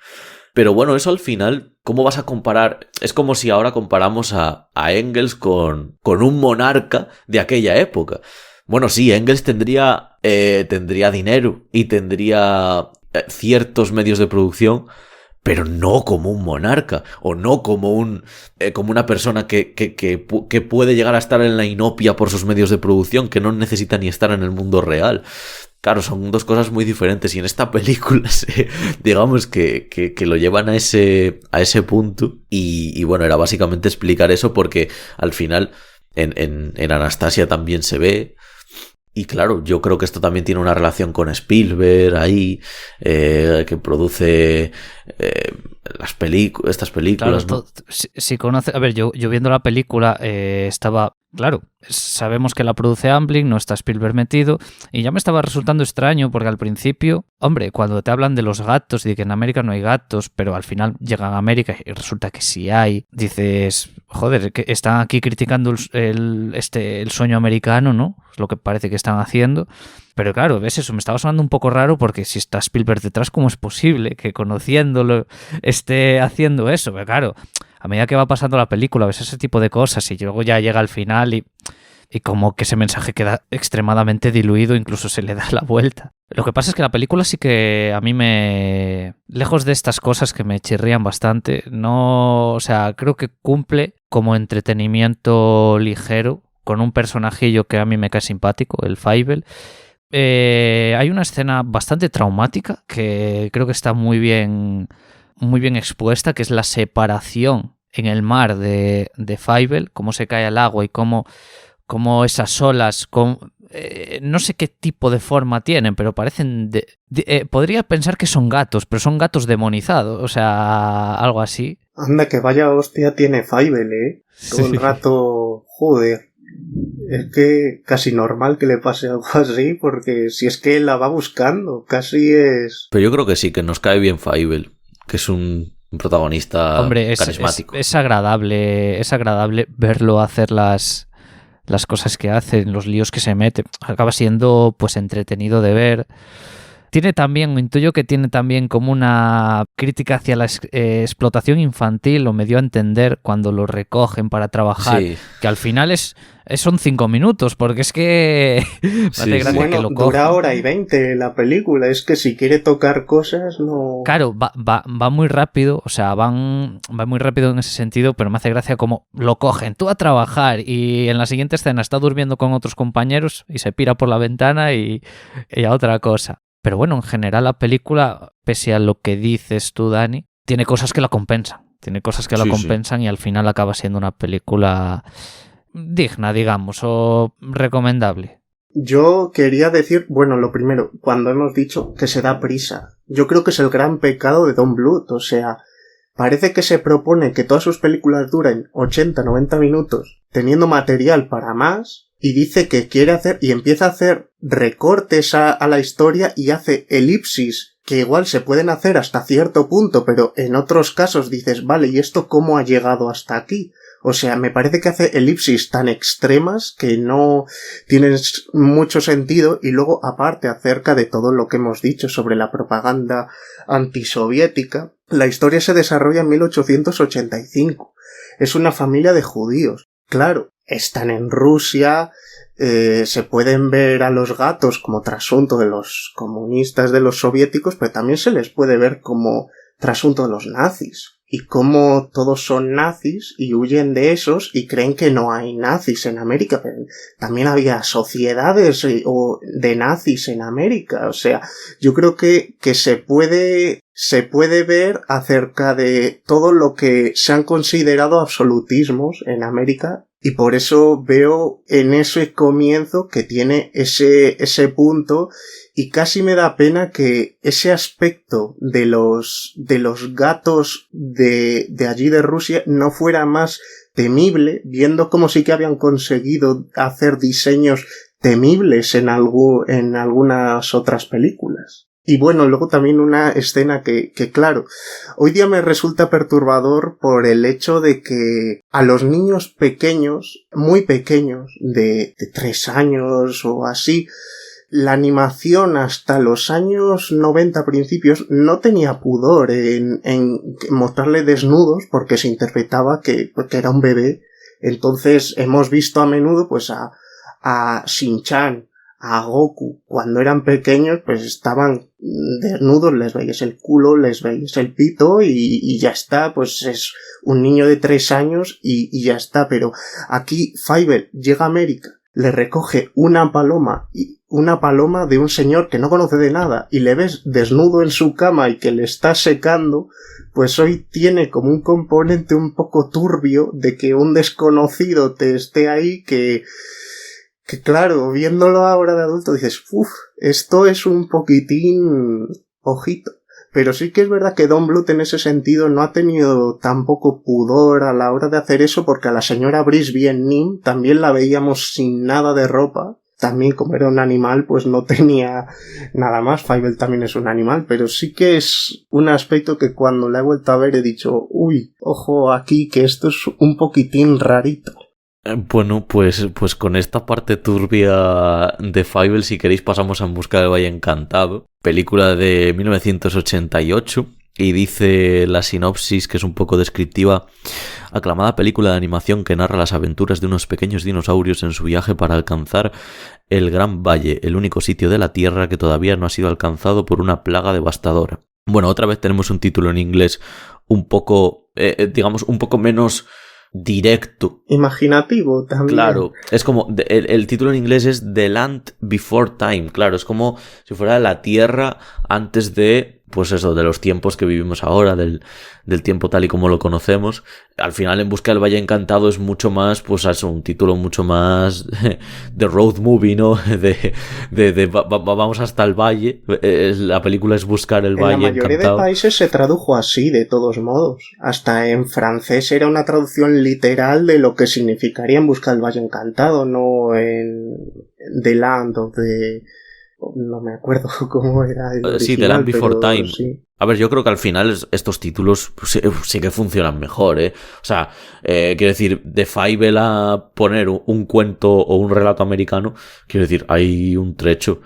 Speaker 1: Pero bueno, eso al final, ¿cómo vas a comparar? Es como si ahora comparamos a Engels con un monarca de aquella época. Bueno, sí, Engels tendría dinero y tendría ciertos medios de producción, pero no como un monarca, o no como una persona que puede llegar a estar en la inopia por sus medios de producción, que no necesita ni estar en el mundo real. Claro, son dos cosas muy diferentes, y en esta película digamos que lo llevan a ese punto, y bueno, era básicamente explicar eso, porque al final en Anastasia también se ve. Y claro, yo creo que esto también tiene una relación con Spielberg ahí, que produce estas películas,
Speaker 3: claro,
Speaker 1: ¿no?
Speaker 3: Si conoce, a ver, yo viendo la película estaba, claro, sabemos que la produce Amblin, no está Spielberg metido, y ya me estaba resultando extraño porque al principio, hombre, cuando te hablan de los gatos y de que en América no hay gatos, pero al final llegan a América y resulta que sí hay, dices, joder, que están aquí criticando el sueño americano, ¿no? Es lo que parece que están haciendo. Pero claro, ves eso, me estaba sonando un poco raro porque si está Spielberg detrás, ¿cómo es posible que conociéndolo esté haciendo eso? Pero claro, a medida que va pasando la película ves ese tipo de cosas y luego ya llega al final y como que ese mensaje queda extremadamente diluido, incluso se le da la vuelta. Lo que pasa es que la película sí que a mí lejos de estas cosas que me chirrían bastante, no, o sea, creo que cumple como entretenimiento ligero con un personajillo que a mí me cae simpático, el Fievel. Hay una escena bastante traumática que creo que está muy bien expuesta, que es la separación en el mar de Fievel, cómo se cae al agua y cómo esas olas, no sé qué tipo de forma tienen, pero parecen... podría pensar que son gatos, pero son gatos demonizados, o sea, algo así.
Speaker 2: Anda, que vaya hostia tiene Fievel, ¿eh? Todo el rato, joder. Es que casi normal que le pase algo así, porque si es que la va buscando, casi es...
Speaker 1: Pero yo creo que sí, que nos cae bien Fievel, que es un protagonista carismático.
Speaker 3: Es agradable verlo hacer las cosas que hace, los líos que se mete. Acaba siendo pues entretenido de ver. Intuyo que tiene también como una crítica hacia la explotación infantil, o me dio a entender cuando lo recogen para trabajar, sí. Que al final son 5 minutos, porque es que...
Speaker 2: Sí. Bueno, que lo dura 1:20 la película, es que si quiere tocar cosas no...
Speaker 3: Claro, va muy rápido, o sea, va muy rápido en ese sentido, pero me hace gracia como lo cogen tú a trabajar y en la siguiente escena está durmiendo con otros compañeros y se pira por la ventana y a otra cosa. Pero bueno, en general la película, pese a lo que dices tú, Dani, tiene cosas que la compensan. Sí. Y al final acaba siendo una película digna, digamos, o recomendable.
Speaker 2: Yo quería decir, bueno, lo primero, cuando hemos dicho que se da prisa, yo creo que es el gran pecado de Don Bluth, o sea, parece que se propone que todas sus películas duren 80-90 minutos, teniendo material para más, y dice que quiere hacer, y empieza a hacer recortes a la historia y hace elipsis, que igual se pueden hacer hasta cierto punto, pero en otros casos dices, vale, ¿y esto cómo ha llegado hasta aquí? O sea, me parece que hace elipsis tan extremas que no tienen mucho sentido, y luego, aparte, acerca de todo lo que hemos dicho sobre la propaganda antisoviética, la historia se desarrolla en 1885. Es una familia de judíos. Claro, están en Rusia, se pueden ver a los gatos como trasunto de los comunistas, de los soviéticos, pero también se les puede ver como trasunto de los nazis. Y como todos son nazis y huyen de esos y creen que no hay nazis en América, pero también había sociedades de nazis en América. O sea, yo creo que se puede ver acerca de todo lo que se han considerado absolutismos en América, y por eso veo en ese comienzo que tiene ese punto. Y casi me da pena que ese aspecto de los gatos de allí de Rusia no fuera más temible, viendo como sí que habían conseguido hacer diseños temibles en algunas otras películas. Y bueno, luego también una escena que claro, hoy día me resulta perturbador por el hecho de que a los niños pequeños, muy pequeños, de 3 años o así, la animación hasta los años 90 principios no tenía pudor en mostrarle desnudos, porque se interpretaba que era un bebé. Entonces hemos visto a menudo pues a Shin-chan, a Goku, cuando eran pequeños, pues estaban desnudos, les veías el culo, les veías el pito y ya está, pues es un niño de 3 años y ya está. Pero aquí Fievel llega a América, le recoge una paloma de un señor que no conoce de nada y le ves desnudo en su cama y que le está secando, pues hoy tiene como un componente un poco turbio de que un desconocido te esté ahí que claro, viéndolo ahora de adulto dices, esto es un poquitín ojito. Pero sí que es verdad que Don Bluth en ese sentido no ha tenido tampoco pudor a la hora de hacer eso, porque a la señora Brisby en Nim también la veíamos sin nada de ropa. También, como era un animal, pues no tenía nada más. Fievel también es un animal, pero sí que es un aspecto que cuando la he vuelto a ver he dicho, uy, ojo aquí, que esto es un poquitín rarito.
Speaker 1: Bueno, pues con esta parte turbia de Fievel, si queréis, pasamos a En busca del Valle Encantado, película de 1988. Y dice la sinopsis, que es un poco descriptiva: aclamada película de animación que narra las aventuras de unos pequeños dinosaurios en su viaje para alcanzar el Gran Valle, el único sitio de la Tierra que todavía no ha sido alcanzado por una plaga devastadora. Bueno, otra vez tenemos un título en inglés un poco, digamos, un poco menos directo.
Speaker 2: Imaginativo también.
Speaker 1: Claro, es como, el título en inglés es The Land Before Time, claro, es como si fuera la Tierra antes de, pues eso, de los tiempos que vivimos ahora, del tiempo tal y como lo conocemos. Al final, En busca del Valle Encantado es mucho más, pues eso, un título mucho más de road movie, ¿no? Vamos hasta el valle. La película es buscar el Valle Encantado.
Speaker 2: En la mayoría de países se tradujo así, de todos modos. Hasta en francés era una traducción literal de lo que significaría En busca del Valle Encantado, no en The Land of the... No me acuerdo cómo era el original,
Speaker 1: sí, The Land Before Time.
Speaker 2: Sí.
Speaker 1: A ver, yo creo que al final estos títulos pues, sí que funcionan mejor, ¿eh? O sea, quiero decir, de Fievel a poner un cuento o un relato americano, quiero decir, hay un trecho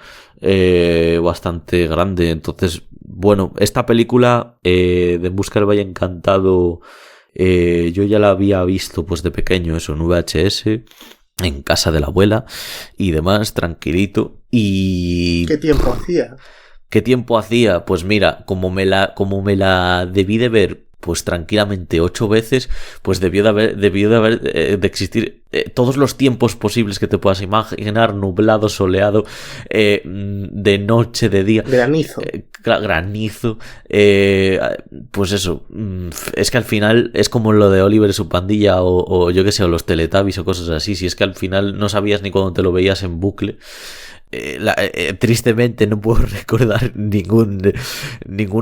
Speaker 1: bastante grande. Entonces, bueno, esta película de En busca del Valle Encantado, yo ya la había visto pues de pequeño, eso, en VHS, en casa de la abuela y demás, tranquilito. Y...
Speaker 2: ¿Qué tiempo hacía?
Speaker 1: ¿Qué tiempo hacía? Pues mira, como me la debí de ver pues tranquilamente 8 veces, pues debió de existir todos los tiempos posibles que te puedas imaginar: nublado, soleado, de noche, de día,
Speaker 2: granizo,
Speaker 1: granizo, pues eso, es que al final es como lo de Oliver y su pandilla, o yo que sé, o los Teletubbies o cosas así. Si es que al final no sabías ni cuando te lo veías en bucle. Tristemente no puedo recordar ningún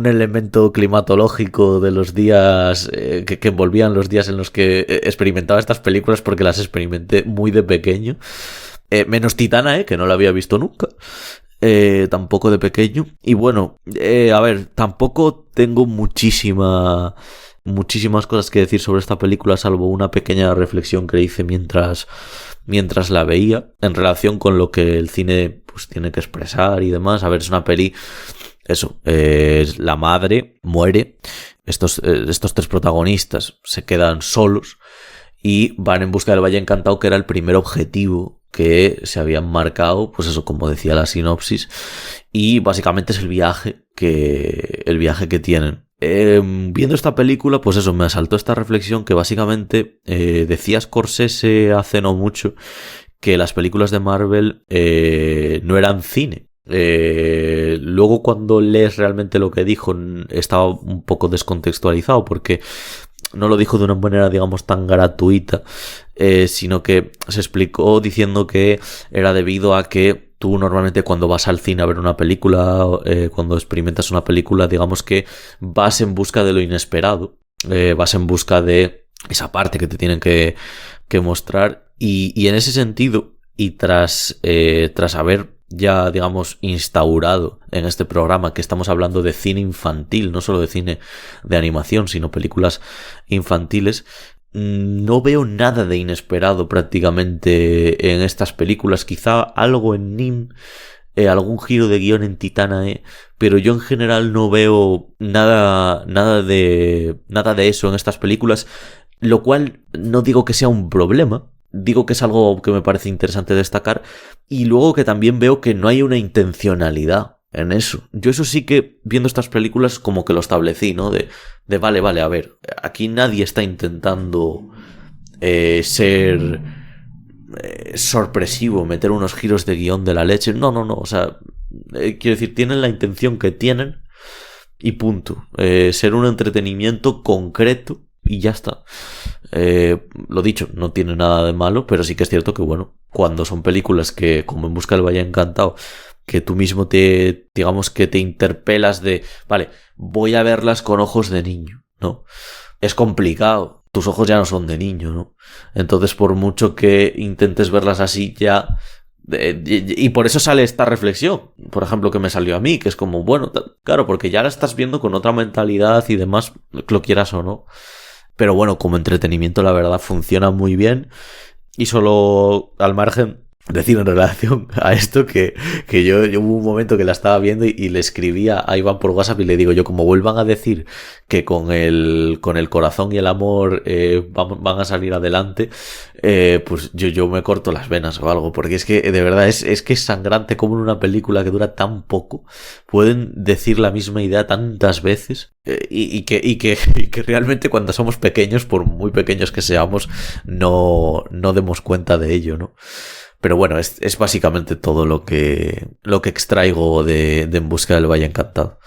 Speaker 1: elemento climatológico de los días que envolvían los días en los que experimentaba estas películas, porque las experimenté muy de pequeño, menos Titana, que no la había visto nunca, tampoco de pequeño. Y bueno, a ver, tampoco tengo muchísimas cosas que decir sobre esta película, salvo una pequeña reflexión que hice mientras la veía, en relación con lo que el cine pues tiene que expresar y demás. A ver, es una peli, eso, la madre muere, estos 3 protagonistas se quedan solos y van en busca del Valle Encantado, que era el primer objetivo que se habían marcado, pues eso, como decía la sinopsis, y básicamente es el viaje que tienen. Viendo esta película, pues eso, me asaltó esta reflexión que básicamente decía Scorsese hace no mucho, que las películas de Marvel no eran cine. Luego, cuando lees realmente lo que dijo, estaba un poco descontextualizado, porque no lo dijo de una manera, digamos, tan gratuita, sino que se explicó diciendo que era debido a que tú normalmente cuando vas al cine a ver una película, cuando experimentas una película, digamos que vas en busca de lo inesperado, vas en busca de esa parte que te tienen que mostrar, y en ese sentido, y tras haber ya, digamos, instaurado en este programa que estamos hablando de cine infantil, no solo de cine de animación, sino películas infantiles, no veo nada de inesperado prácticamente en estas películas. Quizá algo en Nim, algún giro de guión en Titanae, pero yo en general no veo nada de eso en estas películas, lo cual no digo que sea un problema. Digo que es algo que me parece interesante destacar, y luego que también veo que no hay una intencionalidad en eso. Yo eso sí que, viendo estas películas, como que lo establecí, ¿no? De vale, a ver, aquí nadie está intentando ser sorpresivo, meter unos giros de guión de la leche. No, o sea, quiero decir, tienen la intención que tienen y punto. Ser un entretenimiento concreto y ya está. Lo dicho, no tiene nada de malo, pero sí que es cierto que, bueno, cuando son películas que, como En busca del Valle Encantado, que tú mismo digamos que te interpelas de, vale, voy a verlas con ojos de niño, ¿no? Es complicado, tus ojos ya no son de niño, ¿no? Entonces, por mucho que intentes verlas así, ya... Y por eso sale esta reflexión, por ejemplo, que me salió a mí, que es como, bueno, claro, porque ya la estás viendo con otra mentalidad y demás, lo quieras o no. Pero bueno, como entretenimiento, la verdad, funciona muy bien. Y solo al margen decir en relación a esto que yo hubo un momento que la estaba viendo y le escribía a Iván por WhatsApp y le digo yo, como vuelvan a decir que con el corazón y el amor van a salir adelante, pues yo me corto las venas o algo, porque es que de verdad es que es sangrante como en una película que dura tan poco pueden decir la misma idea tantas veces, y que realmente cuando somos pequeños, por muy pequeños que seamos, no demos cuenta de ello, ¿no? Pero bueno, es básicamente todo lo que extraigo de En busca del Valle Encantado.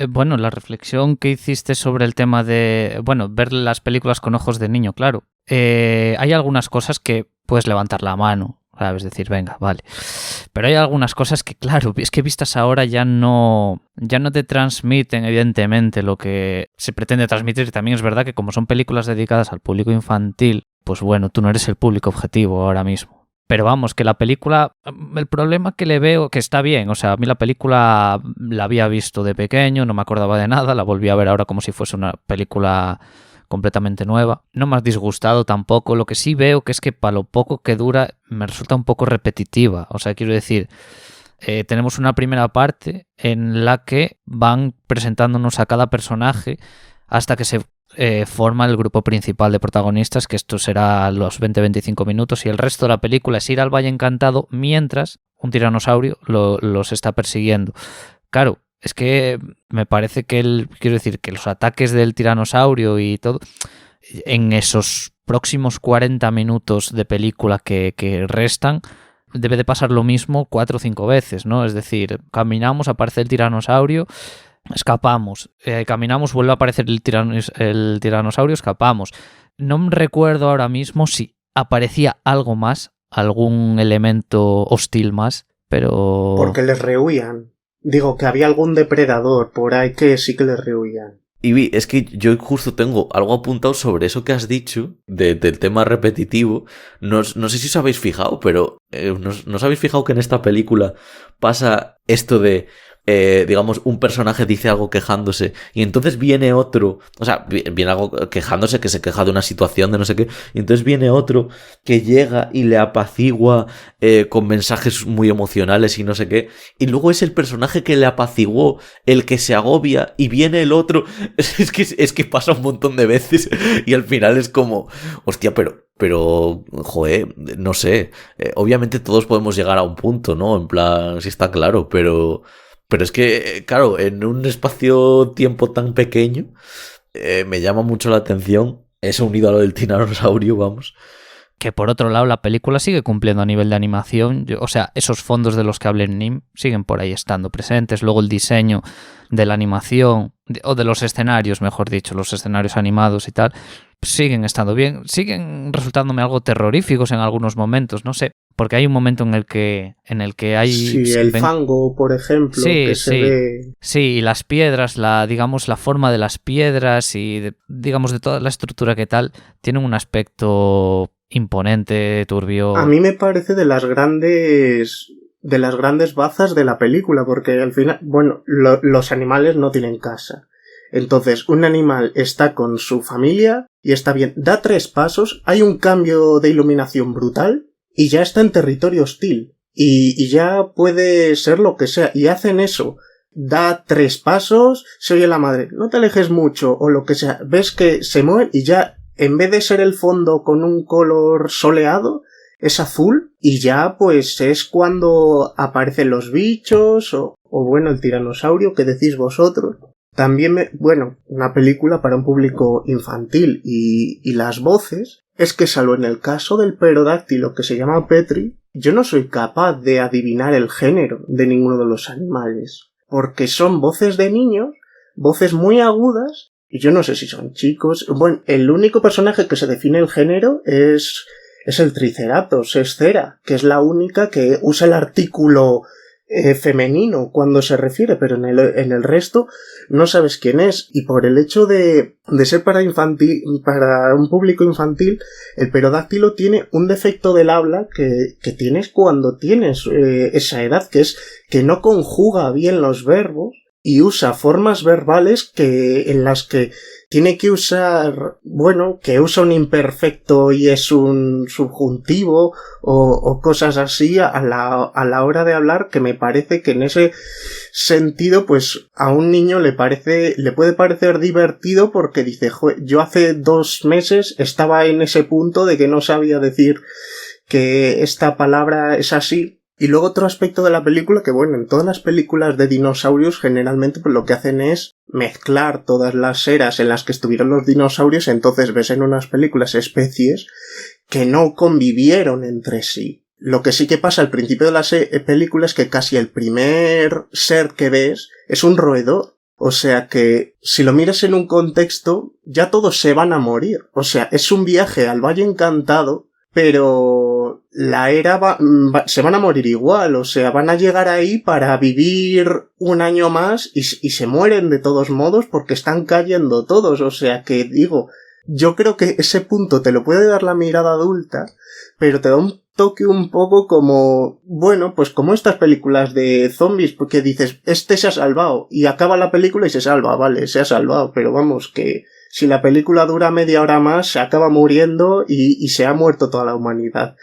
Speaker 3: Bueno, la reflexión que hiciste sobre el tema de, bueno, ver las películas con ojos de niño, claro. Hay algunas cosas que puedes levantar la mano, ¿sabes? Decir, venga, vale. Pero hay algunas cosas que, claro, es que vistas ahora ya no te transmiten, evidentemente, lo que se pretende transmitir. Y también es verdad que como son películas dedicadas al público infantil, pues bueno, tú no eres el público objetivo ahora mismo. Pero vamos, que la película, el problema que le veo, que está bien, o sea, a mí la película la había visto de pequeño, no me acordaba de nada, la volví a ver ahora como si fuese una película completamente nueva. No me ha disgustado tampoco, lo que sí veo que es que para lo poco que dura me resulta un poco repetitiva, o sea, quiero decir, tenemos una primera parte en la que van presentándonos a cada personaje hasta que se forma el grupo principal de protagonistas, que esto será los 20-25 minutos, y el resto de la película es ir al Valle Encantado mientras un tiranosaurio los está persiguiendo. Claro, es que me parece que quiero decir que los ataques del tiranosaurio y todo, en esos próximos 40 minutos de película que restan, debe de pasar lo mismo 4 o 5 veces, ¿no? Es decir, caminamos, aparece el tiranosaurio, escapamos, caminamos, vuelve a aparecer el tiranosaurio, escapamos. No me recuerdo ahora mismo si aparecía algo más, algún elemento hostil más, pero...
Speaker 2: Porque les rehuían. Digo, que había algún depredador por ahí que sí que les rehuían.
Speaker 1: Y es que yo justo tengo algo apuntado sobre eso que has dicho, del tema repetitivo. No sé si os habéis fijado, pero ¿no os habéis fijado que en esta película pasa esto de... digamos, un personaje dice algo quejándose y entonces viene otro, o sea, viene algo quejándose, que se queja de una situación de no sé qué, y entonces viene otro que llega y le apacigua con mensajes muy emocionales y no sé qué, y luego es el personaje que le apaciguó el que se agobia y viene el otro. Es que pasa un montón de veces y al final es como, hostia, pero, joder, no sé, obviamente todos podemos llegar a un punto, ¿no? En plan, sí está claro, pero es que, claro, en un espacio-tiempo tan pequeño, me llama mucho la atención eso unido a lo del tiranosaurio, vamos.
Speaker 3: Que por otro lado la película sigue cumpliendo a nivel de animación, o sea, esos fondos de los que hablé en Nim siguen por ahí estando presentes, luego el diseño de la animación, o de los escenarios, mejor dicho, los escenarios animados y tal, siguen estando bien, siguen resultándome algo terroríficos en algunos momentos, no sé, porque hay un momento en el que hay...
Speaker 2: Sí, el fango, por ejemplo,
Speaker 3: sí,
Speaker 2: que
Speaker 3: sí,
Speaker 2: se ve...
Speaker 3: Sí, y las piedras, digamos, la forma de las piedras y, digamos, de toda la estructura que tal, tienen un aspecto imponente, turbio.
Speaker 2: A mí me parece de las grandes bazas de la película, porque al final, bueno, los animales no tienen casa. Entonces, un animal está con su familia y está bien, da 3 pasos, hay un cambio de iluminación brutal y ya está en territorio hostil. Y ya puede ser lo que sea. Y hacen eso. Da 3 pasos, se oye la madre, no te alejes mucho, o lo que sea. Ves que se mueven y ya, en vez de ser el fondo con un color soleado, es azul. Y ya, pues, es cuando aparecen los bichos, o bueno, el tiranosaurio que decís vosotros. También, bueno, una película para un público infantil. Y las voces, es que salvo en el caso del pterodáctilo que se llama Petri, yo no soy capaz de adivinar el género de ninguno de los animales, porque son voces de niños, voces muy agudas, y yo no sé si son chicos. Bueno, el único personaje que se define el género es el Triceratops, es Cera, que es la única que usa el artículo femenino cuando se refiere, pero en el resto no sabes quién es. Y por el hecho de ser para un público infantil, el pterodáctilo tiene un defecto del habla que tienes cuando tienes esa edad, que es que no conjuga bien los verbos y usa formas verbales en las que tiene que usar, que usa un imperfecto y es un subjuntivo o cosas así a la hora de hablar, que me parece que en ese sentido, pues a un niño le puede parecer divertido porque dice, yo hace 2 meses estaba en ese punto de que no sabía decir que esta palabra es así. Y luego otro aspecto de la película, que en todas las películas de dinosaurios generalmente pues lo que hacen es mezclar todas las eras en las que estuvieron los dinosaurios, entonces ves en unas películas especies que no convivieron entre sí. Lo que sí que pasa al principio de la película es que casi el primer ser que ves es un roedor. O sea que si lo miras en un contexto, ya todos se van a morir. O sea, es un viaje al Valle Encantado, pero la era se van a morir igual, o sea, van a llegar ahí para vivir un año más y se mueren de todos modos porque están cayendo todos, o sea que digo, yo creo que ese punto te lo puede dar la mirada adulta, pero te da un toque un poco como, pues como estas películas de zombies, porque dices, este se ha salvado, y acaba la película y se salva, vale, se ha salvado, pero vamos, que si la película dura media hora más, se acaba muriendo y se ha muerto toda la humanidad.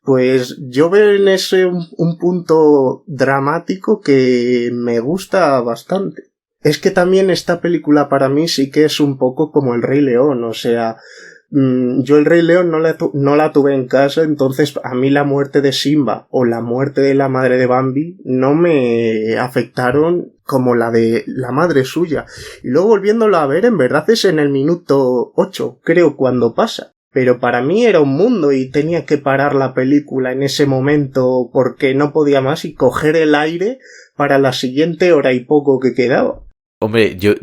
Speaker 2: Pues yo veo en ese un punto dramático que me gusta bastante. Es que también esta película para mí sí que es un poco como El Rey León, o sea, yo El Rey León no la tuve en casa, entonces a mí la muerte de Simba o la muerte de la madre de Bambi no me afectaron como la de la madre suya. Y luego volviéndolo a ver, en verdad es en el minuto 8, creo, cuando pasa. Pero para mí era un mundo y tenía que parar la película en ese momento porque no podía más y coger el aire para la siguiente hora y poco que quedaba.
Speaker 1: Hombre, yo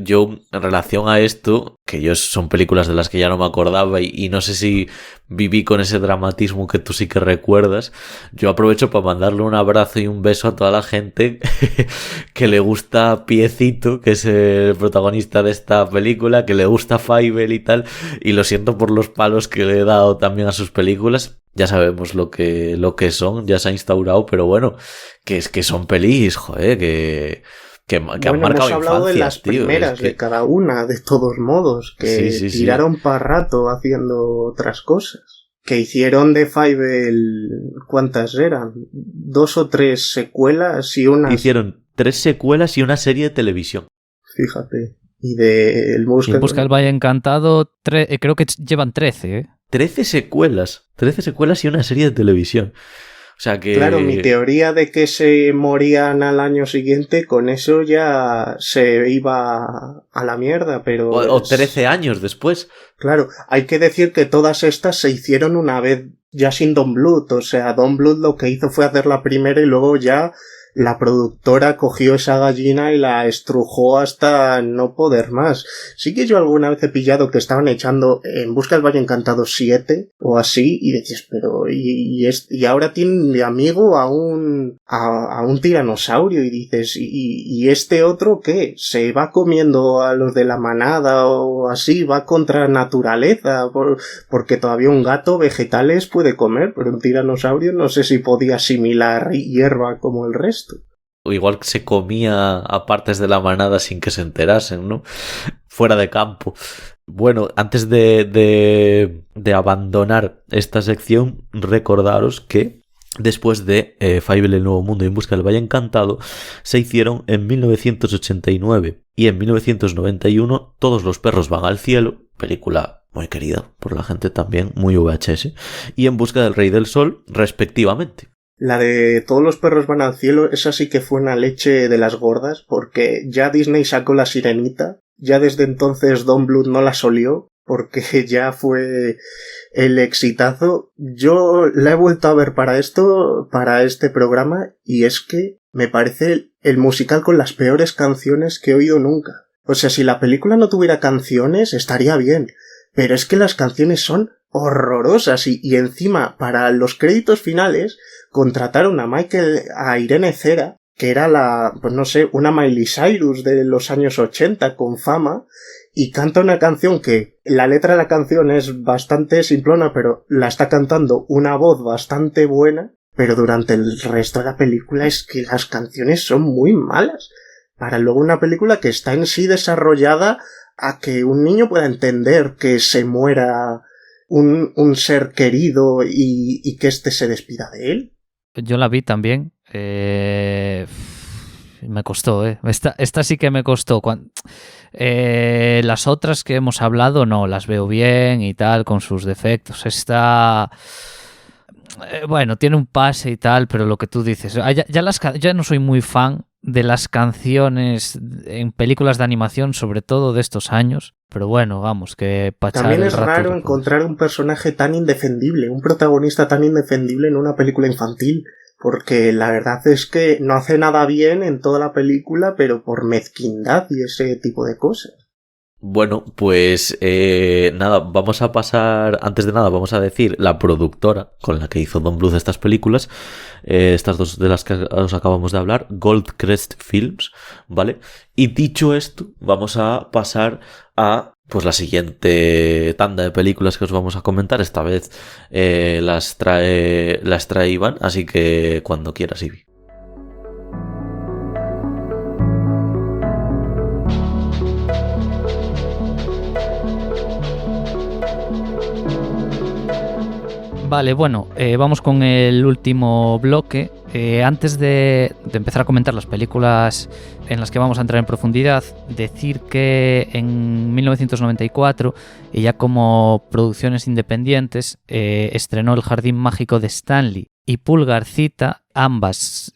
Speaker 1: en relación a esto, que son películas de las que ya no me acordaba y no sé si viví con ese dramatismo que tú sí que recuerdas, yo aprovecho para mandarle un abrazo y un beso a toda la gente que le gusta Piecito, que es el protagonista de esta película, que le gusta Fievel y tal, y lo siento por los palos que le he dado también a sus películas. Ya sabemos lo que son, ya se ha instaurado, pero bueno, que es que son pelis, joder, que han marcado
Speaker 2: hemos hablado
Speaker 1: infancias,
Speaker 2: de las primeras, de cada una, de todos modos, que
Speaker 1: sí.
Speaker 2: tiraron para rato haciendo otras cosas. Que hicieron de Fievel, ¿cuántas eran? 2 o 3 secuelas y unas...
Speaker 1: Hicieron 3 secuelas y una serie de televisión.
Speaker 2: Fíjate. Y de El Busca
Speaker 3: del Valle Encantado, creo que llevan 13, ¿eh?
Speaker 1: 13 secuelas y una serie de televisión. O sea que...
Speaker 2: Claro, mi teoría de que se morían al año siguiente, con eso ya se iba a la mierda, pero...
Speaker 1: O 13 años después.
Speaker 2: Claro, hay que decir que todas estas se hicieron una vez ya sin Don Bluth, o sea, Don Bluth lo que hizo fue hacer la primera y luego ya la productora cogió esa gallina y la estrujó hasta no poder más. Sí que yo alguna vez he pillado que estaban echando En Busca del Valle Encantado 7 o así y decías, pero y ahora tienen de amigo a un tiranosaurio y dices, ¿y este otro qué? ¿Se va comiendo a los de la manada o así? ¿Va contra naturaleza? Porque todavía un gato vegetales puede comer, pero un tiranosaurio no sé si podía asimilar hierba como el resto.
Speaker 1: O igual que se comía a partes de la manada sin que se enterasen, ¿no? Fuera de campo. Bueno, antes de abandonar esta sección, recordaros que después de Fievel el Nuevo Mundo y En Busca del Valle Encantado, se hicieron en 1989 y en 1991 Todos los perros van al cielo, película muy querida por la gente también, muy VHS, y En Busca del Rey del Sol, respectivamente.
Speaker 2: La de Todos los perros van al cielo, esa sí que fue una leche de las gordas, porque ya Disney sacó La Sirenita, ya desde entonces Don Bluth no la solió, porque ya fue el exitazo. Yo la he vuelto a ver para este programa, y es que me parece el musical con las peores canciones que he oído nunca. O sea, si la película no tuviera canciones, estaría bien, pero es que las canciones son horrorosas y encima para los créditos finales contrataron a Irene Cera, que era pues no sé, una Miley Cyrus de los años 80 con fama, y canta una canción que la letra de la canción es bastante simplona, pero la está cantando una voz bastante buena, pero durante el resto de la película es que las canciones son muy malas. Para luego una película que está en sí desarrollada a que un niño pueda entender que se muera un ser querido y que éste se despida de él.
Speaker 3: Yo la vi también. Me costó, ¿eh? Esta sí que me costó. Las otras que hemos hablado, no, las veo bien y tal, con sus defectos. Esta... bueno, tiene un pase y tal, pero lo que tú dices... Ya no soy muy fan de las canciones en películas de animación, sobre todo de estos años, pero bueno, vamos, que para echar
Speaker 2: también
Speaker 3: el
Speaker 2: es
Speaker 3: rato,
Speaker 2: raro encontrar un personaje tan indefendible, un protagonista tan indefendible en una película infantil, porque la verdad es que no hace nada bien en toda la película, pero por mezquindad y ese tipo de cosas.
Speaker 1: Bueno, pues nada, vamos a pasar, antes de nada vamos a decir la productora con la que hizo Don Bluth estas películas, estas dos de las que os acabamos de hablar, Goldcrest Films, ¿vale? Y dicho esto, vamos a pasar a pues la siguiente tanda de películas que os vamos a comentar. Esta vez las trae Iván, así que cuando quieras, Ivi.
Speaker 3: Vale, bueno, vamos con el último bloque. Antes de empezar a comentar las películas en las que vamos a entrar en profundidad, decir que en 1994, y ya como producciones independientes, estrenó El Jardín Mágico de Stanley y Pulgarcita, ambas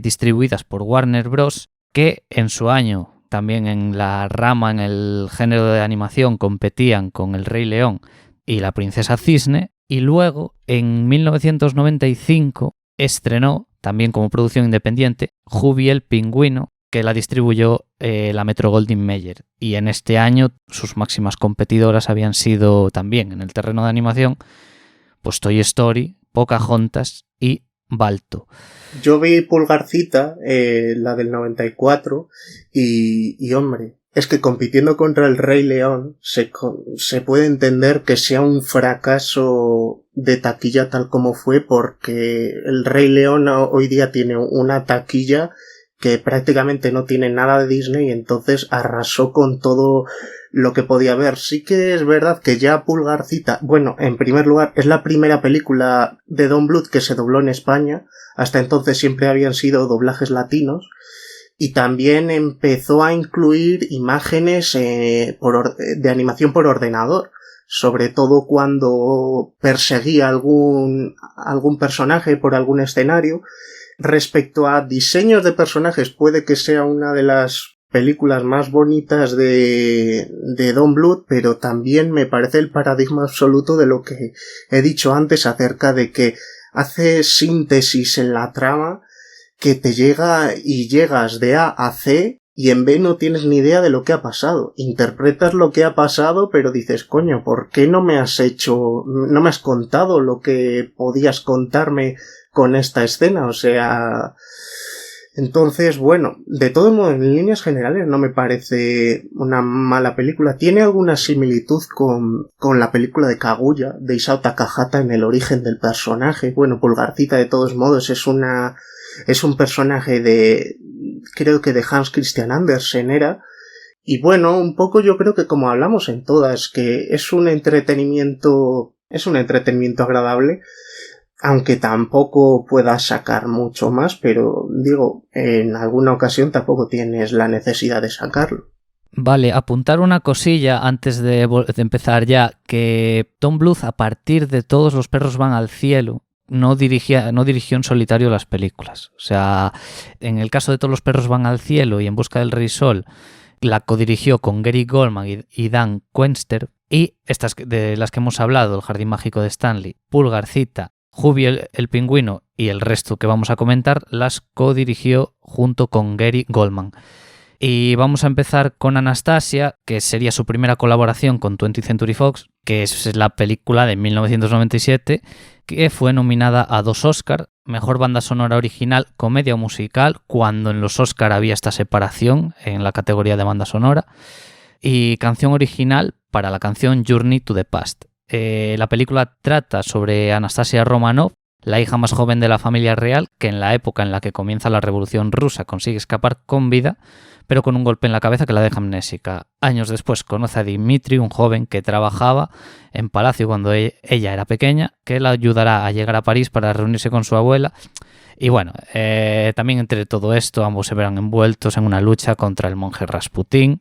Speaker 3: distribuidas por Warner Bros., que en su año, también en la rama, en el género de animación, competían con El Rey León y La Princesa Cisne. Y luego, en 1995, estrenó, también como producción independiente, Hubie el Pingüino, que la distribuyó la Metro-Goldwyn-Mayer. Y en este año sus máximas competidoras habían sido también, en el terreno de animación, pues Toy Story, Pocahontas y Balto.
Speaker 2: Yo vi Pulgarcita, la del 94, y hombre... Es que compitiendo contra el Rey León se puede entender que sea un fracaso de taquilla tal como fue, porque el Rey León hoy día tiene una taquilla que prácticamente no tiene nada de Disney, y entonces arrasó con todo lo que podía haber. Sí que es verdad que ya Pulgarcita, bueno, en primer lugar, es la primera película de Don Bluth que se dobló en España. Hasta entonces siempre habían sido doblajes latinos. Y también empezó a incluir imágenes de animación por ordenador, sobre todo cuando perseguía algún personaje por algún escenario. Respecto a diseños de personajes, puede que sea una de las películas más bonitas de Don Bluth, pero también me parece el paradigma absoluto de lo que he dicho antes acerca de que hace síntesis en la trama que te llega y llegas de A a C y en B no tienes ni idea de lo que ha pasado. Interpretas lo que ha pasado, pero dices, coño, ¿por qué no me has contado lo que podías contarme con esta escena? O sea... Entonces, bueno, de todos modos, en líneas generales no me parece una mala película. Tiene alguna similitud con la película de Kaguya, de Isao Takahata, en el origen del personaje. Bueno, Pulgarcita, de todos modos, es un personaje creo que de Hans Christian Andersen era. Y bueno, un poco yo creo que como hablamos en todas, que es un entretenimiento agradable, aunque tampoco puedas sacar mucho más, pero digo, en alguna ocasión tampoco tienes la necesidad de sacarlo.
Speaker 3: Vale, apuntar una cosilla antes de empezar ya, que Don Bluth, a partir de Todos los perros van al cielo, no dirigió en solitario las películas. O sea, en el caso de Todos los perros van al cielo y En busca del rey sol, la codirigió con Gary Goldman y Dan Quenster, y estas de las que hemos hablado, El jardín mágico de Stanley, Pulgarcita, Hubie el pingüino y el resto que vamos a comentar, las codirigió junto con Gary Goldman. Y vamos a empezar con Anastasia, que sería su primera colaboración con 20th Century Fox, que es la película de 1997, que fue nominada a 2 Oscar, Mejor Banda Sonora Original, Comedia o Musical, cuando en los Oscar había esta separación en la categoría de banda sonora, y Canción Original para la canción Journey to the Past. La película trata sobre Anastasia Romanov, la hija más joven de la familia real, que en la época en la que comienza la Revolución Rusa consigue escapar con vida, pero con un golpe en la cabeza que la deja amnésica. Años después conoce a Dimitri, un joven que trabajaba en Palacio cuando ella era pequeña, que la ayudará a llegar a París para reunirse con su abuela. Y bueno, también entre todo esto ambos se verán envueltos en una lucha contra el monje Rasputín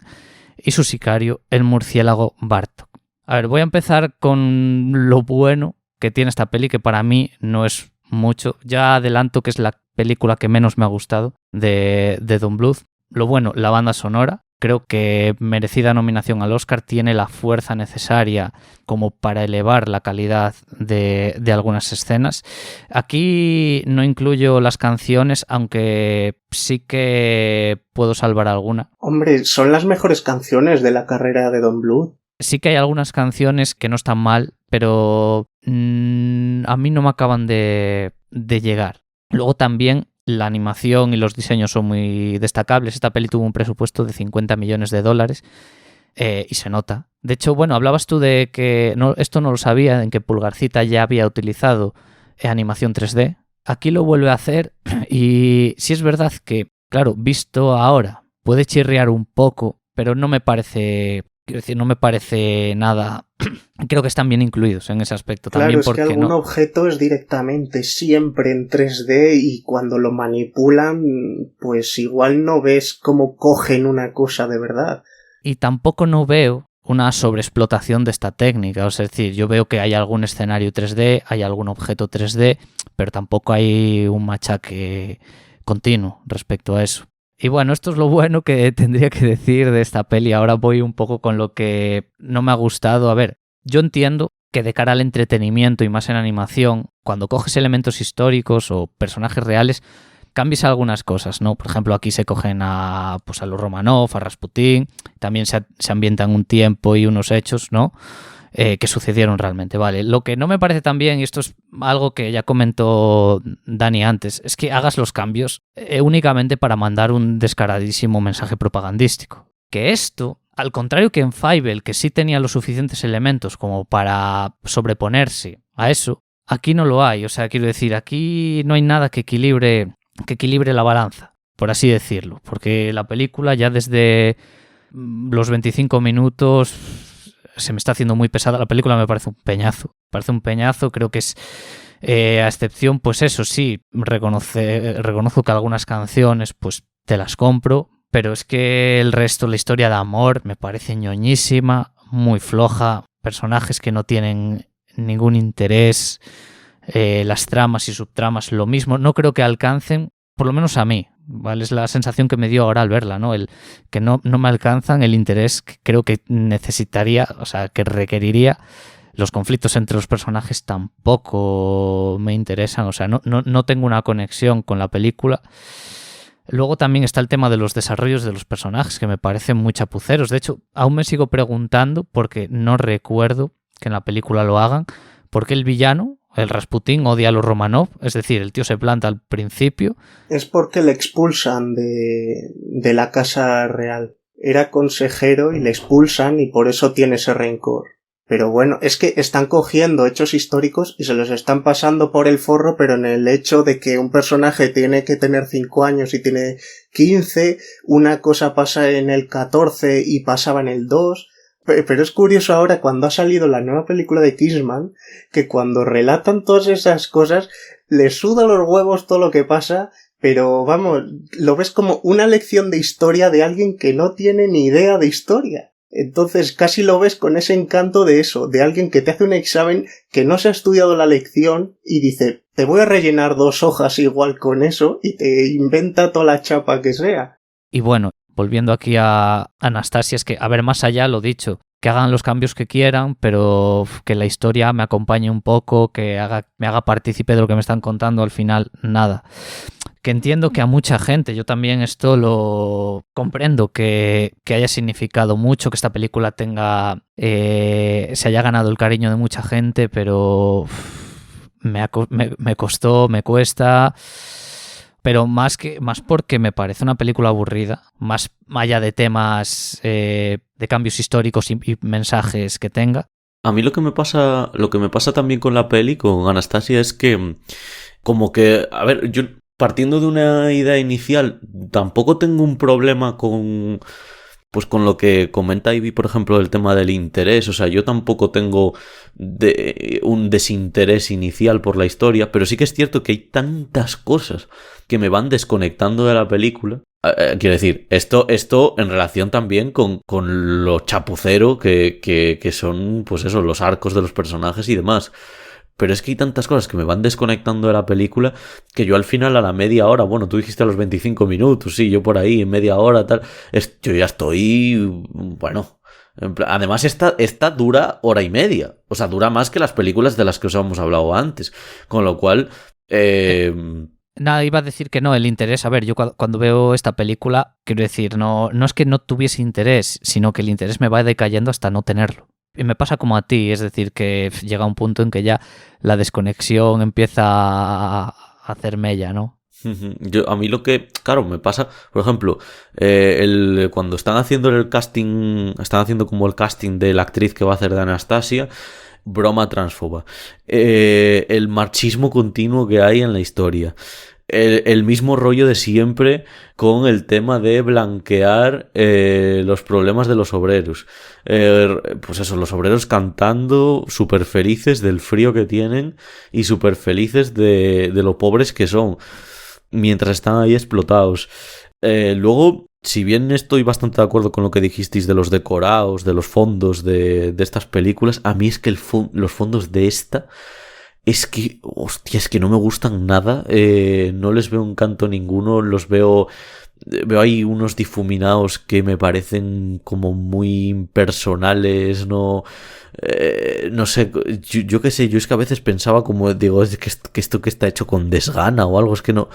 Speaker 3: y su sicario, el murciélago Bartok. A ver, voy a empezar con lo bueno que tiene esta peli, que para mí no es mucho. Ya adelanto que es la película que menos me ha gustado de Don Bluth. Lo bueno, la banda sonora. Creo que merecida nominación al Oscar, tiene la fuerza necesaria como para elevar la calidad de algunas escenas. Aquí no incluyo las canciones, aunque sí que puedo salvar alguna.
Speaker 2: Hombre, son las mejores canciones de la carrera de Don Bluth.
Speaker 3: Sí que hay algunas canciones que no están mal, pero a mí no me acaban de llegar. Luego también la animación y los diseños son muy destacables. Esta peli tuvo un presupuesto de $50 millones y se nota. De hecho, bueno, hablabas tú de que esto no lo sabía, en que Pulgarcita ya había utilizado animación 3D. Aquí lo vuelve a hacer y sí es verdad que, claro, visto ahora, puede chirriar un poco, pero no me parece... Quiero decir, no me parece nada... Creo que están bien incluidos en ese aspecto.
Speaker 2: Claro,
Speaker 3: también
Speaker 2: es que algún objeto es directamente siempre en 3D y cuando lo manipulan, pues igual no ves cómo cogen una cosa de verdad.
Speaker 3: Y tampoco no veo una sobreexplotación de esta técnica. O sea, es decir, yo veo que hay algún escenario 3D, hay algún objeto 3D, pero tampoco hay un machaque continuo respecto a eso. Y bueno, esto es lo bueno que tendría que decir de esta peli. Ahora voy un poco con lo que no me ha gustado. A ver, yo entiendo que de cara al entretenimiento y más en animación, cuando coges elementos históricos o personajes reales, cambias algunas cosas, ¿no? Por ejemplo, aquí se cogen a los Romanov, a Rasputín, también se ambientan un tiempo y unos hechos, ¿no? Que sucedieron realmente, ¿vale? Lo que no me parece tan bien, y esto es algo que ya comentó Dani antes, es que hagas los cambios únicamente para mandar un descaradísimo mensaje propagandístico. Que esto, al contrario que en Fievel, que sí tenía los suficientes elementos como para sobreponerse a eso, aquí no lo hay. O sea, quiero decir, aquí no hay nada que equilibre la balanza, por así decirlo. Porque la película ya desde los 25 minutos... se me está haciendo muy pesada. La película me parece un peñazo. Creo que es, a excepción, pues eso sí, reconozco que algunas canciones pues te las compro, pero es que el resto, la historia de amor, me parece ñoñísima, muy floja, personajes que no tienen ningún interés, las tramas y subtramas lo mismo. No creo que alcancen, por lo menos a mí, ¿vale? Es la sensación que me dio ahora al verla, ¿no? El que no me alcanzan el interés que creo que necesitaría, o sea, que requeriría. Los conflictos entre los personajes tampoco me interesan, o sea, no tengo una conexión con la película. Luego también está el tema de los desarrollos de los personajes, que me parecen muy chapuceros. De hecho, aún me sigo preguntando, porque no recuerdo que en la película lo hagan, por qué el villano, el Rasputín, odia a los Romanov, es decir, el tío se planta al principio.
Speaker 2: Es porque le expulsan de la casa real. Era consejero y le expulsan y por eso tiene ese rencor. Pero bueno, es que están cogiendo hechos históricos y se los están pasando por el forro, pero en el hecho de que un personaje tiene que tener 5 años y tiene 15, una cosa pasa en el 14 y pasaba en el 2... Pero es curioso ahora cuando ha salido la nueva película de Kissman, que cuando relatan todas esas cosas, le suda los huevos todo lo que pasa, pero vamos, lo ves como una lección de historia de alguien que no tiene ni idea de historia. Entonces casi lo ves con ese encanto de eso, de alguien que te hace un examen que no se ha estudiado la lección y dice, te voy a rellenar 2 hojas igual con eso y te inventa toda la chapa que sea.
Speaker 3: Y bueno, volviendo aquí a Anastasia, es que, a ver, más allá, lo dicho, que hagan los cambios que quieran, pero que la historia me acompañe un poco, que me haga partícipe de lo que me están contando, al final, nada. que entiendo que a mucha gente, yo también esto lo comprendo, que haya significado mucho, que esta película tenga, se haya ganado el cariño de mucha gente, pero me costó, me cuesta, pero más porque me parece una película aburrida, más allá de temas de cambios históricos y mensajes que tenga.
Speaker 1: A mí lo que me pasa también con la peli, con Anastasia, es que como que, a ver, yo partiendo de una idea inicial, tampoco tengo un problema con lo que comenta Ivy, por ejemplo, el tema del interés. O sea, yo tampoco tengo un desinterés inicial por la historia, pero sí que es cierto que hay tantas cosas que me van desconectando de la película. Quiero decir, esto en relación también con lo chapucero que son, pues eso, los arcos de los personajes y demás. Pero es que hay tantas cosas que me van desconectando de la película que yo al final a la media hora, bueno, tú dijiste a los 25 minutos, sí, yo por ahí, en media hora, tal, yo ya estoy, bueno, además esta dura hora y media, o sea, dura más que las películas de las que os hemos hablado antes, con lo cual...
Speaker 3: Nada, iba a decir que no, el interés, a ver, yo cuando veo esta película, quiero decir, no es que no tuviese interés, sino que el interés me va decayendo hasta no tenerlo. Y me pasa como a ti, es decir, que llega un punto en que ya la desconexión empieza a hacer mella, ¿no?
Speaker 1: A mí lo que, claro, me pasa, por ejemplo, cuando están haciendo el casting, están haciendo como el casting de la actriz que va a hacer de Anastasia, broma transfoba, el machismo continuo que hay en la historia. El mismo rollo de siempre con el tema de blanquear los problemas de los obreros. Pues eso, los obreros cantando súper felices del frío que tienen y súper felices de lo pobres que son mientras están ahí explotados. Luego, si bien estoy bastante de acuerdo con lo que dijisteis de los decorados, de los fondos de estas películas, a mí es que los fondos de esta... Es que, hostia, es que no me gustan nada, no les veo encanto ninguno, veo ahí unos difuminados que me parecen como muy impersonales, no sé, yo qué sé, yo es que a veces pensaba como, digo, es que esto que está hecho con desgana o algo, es que no,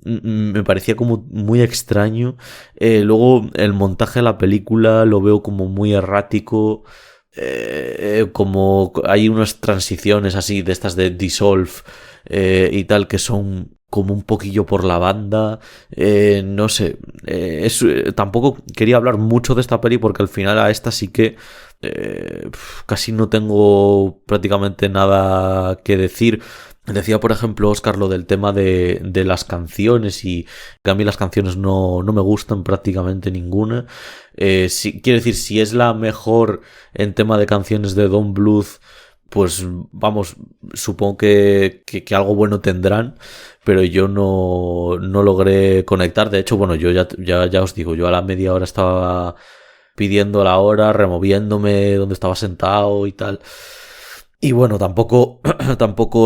Speaker 1: me parecía como muy extraño. Luego el montaje de la película lo veo como muy errático. Como hay unas transiciones así de estas de Dissolve y tal que son como un poquillo por la banda, no sé, tampoco quería hablar mucho de esta peli porque al final a esta sí que casi no tengo prácticamente nada que decir. Decía, por ejemplo, Óscar, lo del tema de las canciones, y que a mí las canciones no me gustan prácticamente ninguna. Quiero decir, si es la mejor en tema de canciones de Don Bluth, pues vamos, supongo que algo bueno tendrán, pero yo no logré conectar. De hecho, bueno, yo ya os digo, yo a la media hora estaba pidiendo la hora, removiéndome donde estaba sentado y tal. Y bueno, tampoco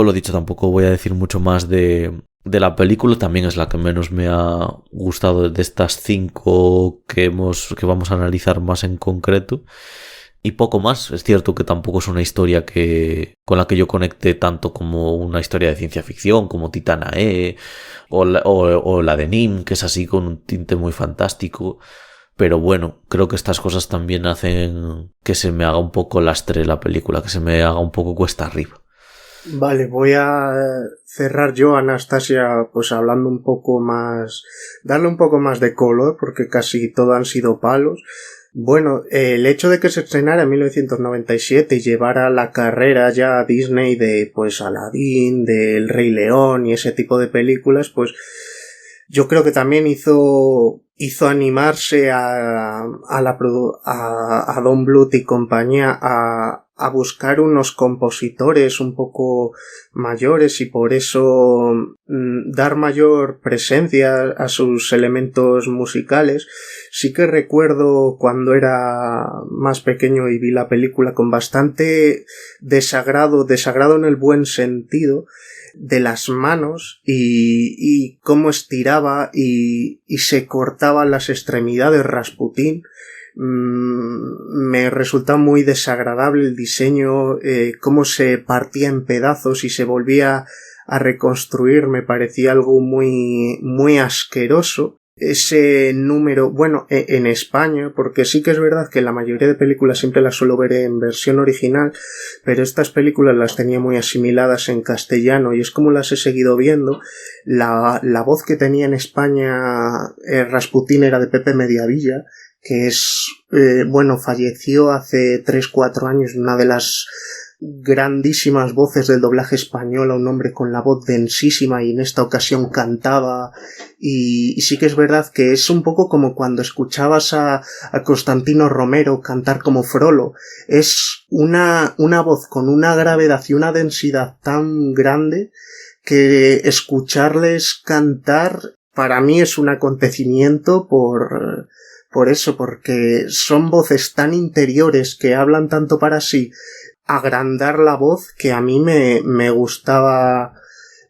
Speaker 1: lo dicho, tampoco voy a decir mucho más de la película. También es la que menos me ha gustado de estas 5 que vamos a analizar más en concreto. Y poco más. Es cierto que tampoco es una historia con la que yo conecte tanto como una historia de ciencia ficción, como Titanae, o la de Nim, que es así con un tinte muy fantástico. Pero bueno, creo que estas cosas también hacen que se me haga un poco lastre la película, que se me haga un poco cuesta arriba.
Speaker 2: Vale, voy a cerrar yo, Anastasia, pues hablando un poco más, darle un poco más de color, porque casi todo han sido palos. Bueno, el hecho de que se estrenara en 1997 y llevara la carrera ya a Disney de, pues, Aladdin, del Rey León y ese tipo de películas, pues, yo creo que también hizo animarse a Don Bluth y compañía a buscar unos compositores un poco mayores y por eso dar mayor presencia a sus elementos musicales. Sí que recuerdo cuando era más pequeño y vi la película con bastante desagrado en el buen sentido, de las manos y cómo estiraba y se cortaban las extremidades Rasputín. Me resulta muy desagradable el diseño, cómo se partía en pedazos y se volvía a reconstruir me parecía algo muy, muy asqueroso. Ese número, bueno, en España, porque sí que es verdad que la mayoría de películas siempre las suelo ver en versión original, pero estas películas las tenía muy asimiladas en castellano y es como las he seguido viendo. La voz que tenía en España Rasputín era de Pepe Mediavilla, que es, bueno, falleció hace 3-4 años, una de las grandísimas voces del doblaje español, a un hombre con la voz densísima y en esta ocasión cantaba y sí que es verdad que es un poco como cuando escuchabas a Constantino Romero cantar como Frollo. Es una voz con una gravedad y una densidad tan grande que escucharles cantar para mí es un acontecimiento por eso, porque son voces tan interiores que hablan tanto para sí, agrandar la voz, que a mí me gustaba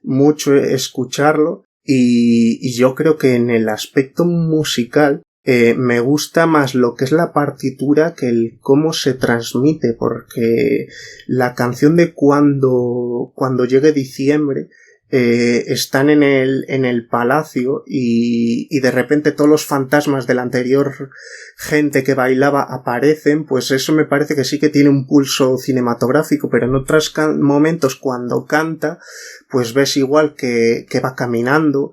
Speaker 2: mucho escucharlo y yo creo que en el aspecto musical me gusta más lo que es la partitura que el cómo se transmite, porque la canción de cuando llegue diciembre están en el palacio y de repente todos los fantasmas de la anterior gente que bailaba aparecen, pues eso me parece que sí que tiene un pulso cinematográfico, pero en otros momentos cuando canta pues ves igual que va caminando,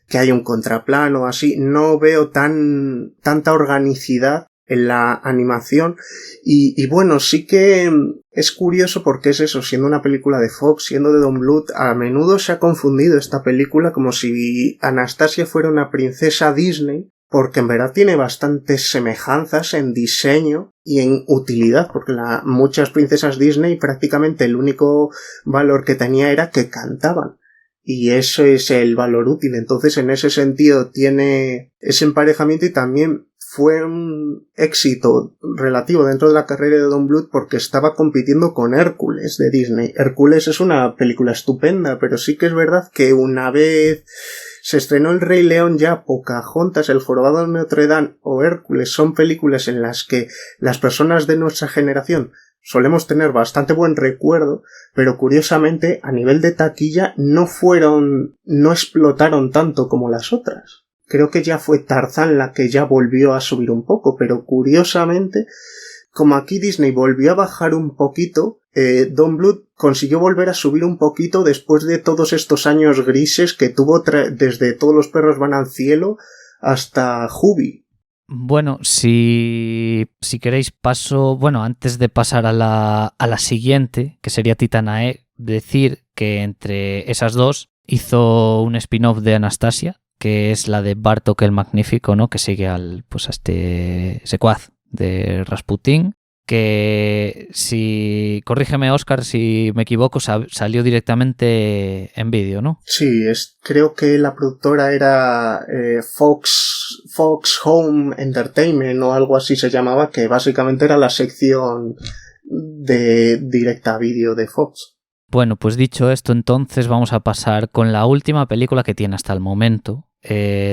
Speaker 2: que hay un contraplano, así, no veo tanta organicidad en la animación y bueno, sí que es curioso porque es eso, siendo una película de Fox, siendo de Don Bluth, a menudo se ha confundido esta película como si Anastasia fuera una princesa Disney, porque en verdad tiene bastantes semejanzas en diseño y en utilidad, porque muchas princesas Disney prácticamente el único valor que tenía era que cantaban. Y eso es el valor útil. Entonces, en ese sentido, tiene ese emparejamiento y también fue un éxito relativo dentro de la carrera de Don Bluth porque estaba compitiendo con Hércules de Disney. Hércules es una película estupenda, pero sí que es verdad que una vez se estrenó El Rey León, ya Pocahontas, El Jorobado de Notre Dame o Hércules son películas en las que las personas de nuestra generación solemos tener bastante buen recuerdo, pero curiosamente a nivel de taquilla no explotaron tanto como las otras. Creo que ya fue Tarzán la que ya volvió a subir un poco, pero curiosamente, como aquí Disney volvió a bajar un poquito, Don Bluth consiguió volver a subir un poquito después de todos estos años grises que tuvo desde Todos los perros van al cielo hasta Jubi.
Speaker 3: Bueno, si queréis paso, bueno, antes de pasar a la siguiente, que sería Titanae, decir que entre esas dos hizo un spin-off de Anastasia, que es la de Bartók el Magnífico, ¿no? Que sigue a este secuaz de Rasputín, que corrígeme Óscar si me equivoco, salió directamente en vídeo, ¿no?
Speaker 2: Sí, creo que la productora era Fox Home Entertainment o algo así se llamaba, que básicamente era la sección de directa a vídeo de Fox.
Speaker 3: Bueno, pues dicho esto, entonces vamos a pasar con la última película que tiene hasta el momento,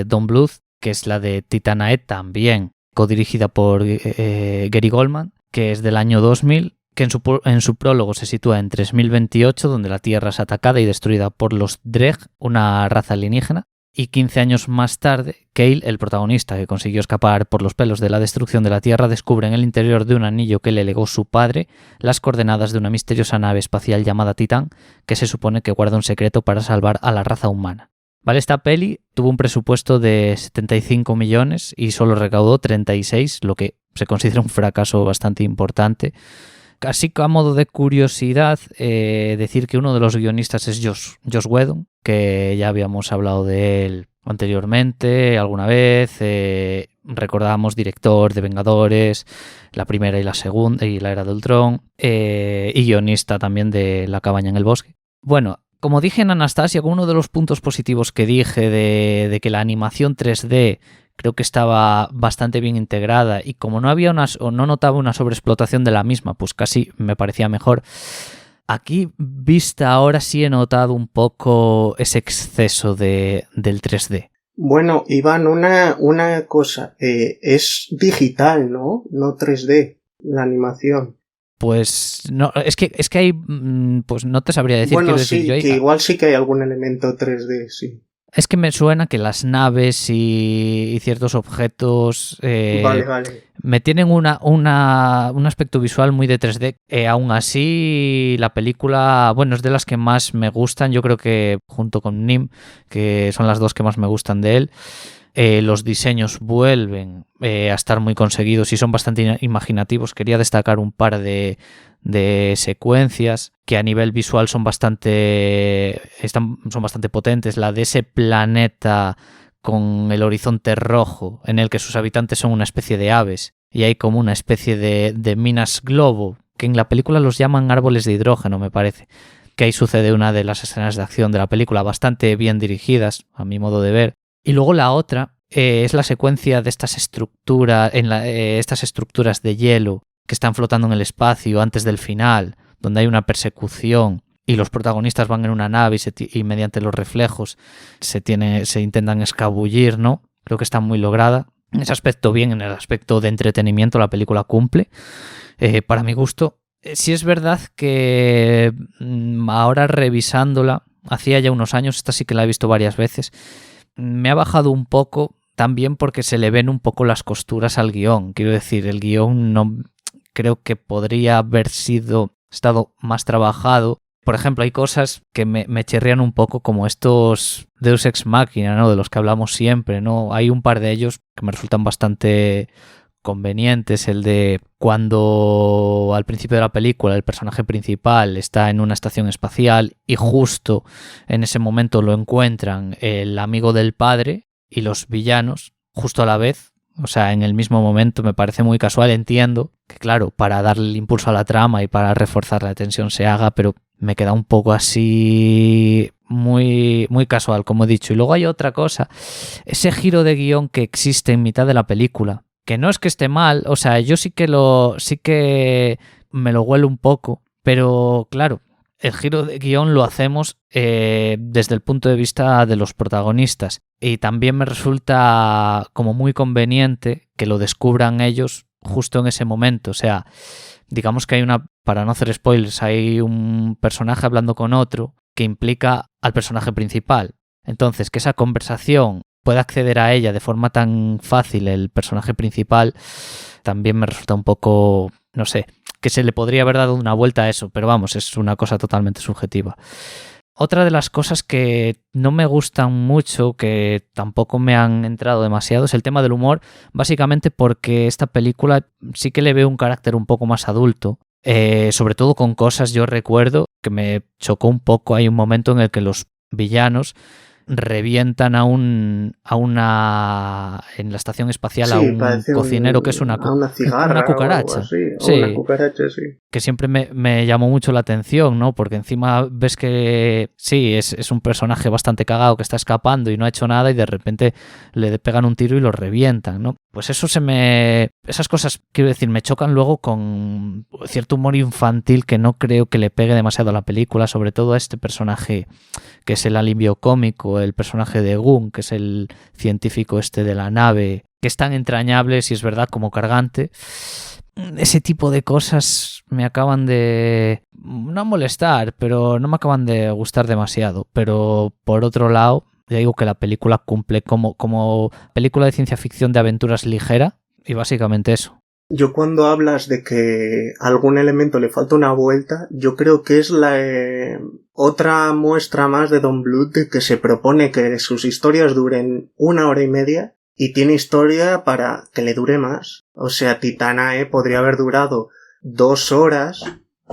Speaker 3: Don Bluth, que es la de Titanae, también codirigida por Gary Goldman, que es del año 2000, que en su prólogo se sitúa en 3028, donde la Tierra es atacada y destruida por los Dreg, una raza alienígena, y 15 años más tarde, Cale, el protagonista que consiguió escapar por los pelos de la destrucción de la Tierra, descubre en el interior de un anillo que le legó su padre las coordenadas de una misteriosa nave espacial llamada Titán, que se supone que guarda un secreto para salvar a la raza humana. Vale, esta peli tuvo un presupuesto de 75 millones y solo recaudó 36, lo que se considera un fracaso bastante importante. Así que a modo de curiosidad, decir que uno de los guionistas es Joss Whedon, que ya habíamos hablado de él anteriormente alguna vez. Recordábamos director de Vengadores, la primera y la segunda y la Era de Ultron, y guionista también de La cabaña en el bosque. Bueno, como dije en Anastasia, uno de los puntos positivos que dije de que la animación 3D creo que estaba bastante bien integrada y como no notaba una sobreexplotación de la misma, pues casi me parecía mejor. Aquí, vista ahora, sí he notado un poco ese exceso del 3D.
Speaker 2: Bueno, Iván, una cosa, es digital, ¿no? No 3D, la animación.
Speaker 3: Pues no, es que hay, pues no te sabría decir.
Speaker 2: Bueno,
Speaker 3: decir,
Speaker 2: sí,
Speaker 3: yo,
Speaker 2: que igual sí que hay algún elemento 3D, sí.
Speaker 3: Es que me suena que las naves y ciertos objetos
Speaker 2: Vale.
Speaker 3: me tienen un aspecto visual muy de 3D. Aún así, la película, bueno, es de las que más me gustan. Yo creo que junto con Nim, que son las dos que más me gustan de él, los diseños vuelven a estar muy conseguidos y son bastante imaginativos. Quería destacar un par de secuencias que a nivel visual son bastante potentes. La de ese planeta con el horizonte rojo en el que sus habitantes son una especie de aves y hay como una especie de minas globo, que en la película los llaman árboles de hidrógeno, me parece, que ahí sucede una de las escenas de acción de la película, bastante bien dirigidas a mi modo de ver. Y luego la otra es la secuencia de estas estructuras de hielo que están flotando en el espacio antes del final, donde hay una persecución y los protagonistas van en una nave y mediante los reflejos se intentan escabullir, ¿no? Creo que está muy lograda. En ese aspecto bien, en el aspecto de entretenimiento la película cumple, para mi gusto. Sí es verdad que ahora revisándola, hacía ya unos años, esta sí que la he visto varias veces, me ha bajado un poco también porque se le ven un poco las costuras al guión. Quiero decir, el guión no creo que podría haber estado más trabajado. Por ejemplo, hay cosas que me chirrían un poco, como estos Deus Ex Machina, ¿no? De los que hablamos siempre, ¿no? Hay un par de ellos que me resultan bastante convenientes. El de cuando al principio de la película el personaje principal está en una estación espacial y justo en ese momento lo encuentran el amigo del padre y los villanos justo a la vez, o sea, en el mismo momento. Me parece muy casual. Entiendo que, claro, para darle el impulso a la trama y para reforzar la tensión se haga, pero me queda un poco así muy, muy casual, como he dicho. Y luego hay otra cosa, ese giro de guión que existe en mitad de la película, que no es que esté mal, o sea, yo sí que me lo huelo un poco, pero claro, el giro de guión lo hacemos desde el punto de vista de los protagonistas, y también me resulta como muy conveniente que lo descubran ellos justo en ese momento. O sea, digamos que para no hacer spoilers, hay un personaje hablando con otro que implica al personaje principal. Entonces, que esa conversación pueda acceder a ella de forma tan fácil el personaje principal, también me resulta un poco, no sé, que se le podría haber dado una vuelta a eso, pero vamos, es una cosa totalmente subjetiva. Otra de las cosas que no me gustan mucho, que tampoco me han entrado demasiado, es el tema del humor, básicamente porque esta película sí que le veo un carácter un poco más adulto, sobre todo con cosas. Yo recuerdo que me chocó un poco, hay un momento en el que los villanos revientan en la estación espacial, sí, a un cocinero que es una cucaracha.
Speaker 2: Así, sí, una cucaracha, sí.
Speaker 3: Que siempre me llamó mucho la atención, ¿no? Porque encima ves que sí, es un personaje bastante cagado que está escapando y no ha hecho nada y de repente le pegan un tiro y lo revientan, ¿no? Pues esas cosas, quiero decir, me chocan luego con cierto humor infantil que no creo que le pegue demasiado a la película, sobre todo a este personaje que es el alivio cómico, el personaje de Gunn, que es el científico de la nave, que es tan entrañable, si es verdad, como cargante. Ese tipo de cosas me acaban de no molestar, pero no me acaban de gustar demasiado. Pero por otro lado, ya digo que la película cumple como película de ciencia ficción de aventuras ligera, y básicamente eso.
Speaker 2: Yo, cuando hablas de que a algún elemento le falta una vuelta, yo creo que es la otra muestra más de Don Bluth, de que se propone que sus historias duren 1 hora y media y tiene historia para que le dure más. O sea, Titanae podría haber durado 2 horas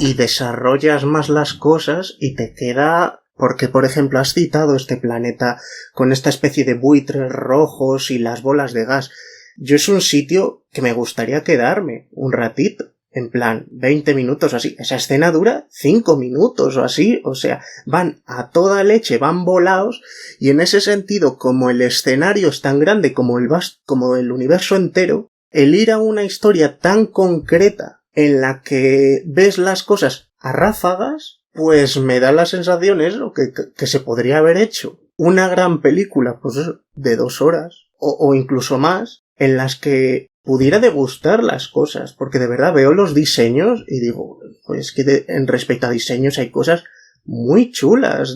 Speaker 2: y desarrollas más las cosas y te queda... Porque, por ejemplo, has citado este planeta con esta especie de buitres rojos y las bolas de gas. Yo, es un sitio que me gustaría quedarme un ratito, en plan 20 minutos o así. Esa escena dura 5 minutos o así, o sea, van a toda leche, van volados, y en ese sentido, como el escenario es tan grande como el universo entero, el ir a una historia tan concreta en la que ves las cosas a ráfagas, pues me da la sensación eso, que se podría haber hecho una gran película, pues eso, de 2 horas, o incluso más, en las que pudiera degustar las cosas, porque de verdad veo los diseños y digo, pues que en respecto a diseños hay cosas muy chulas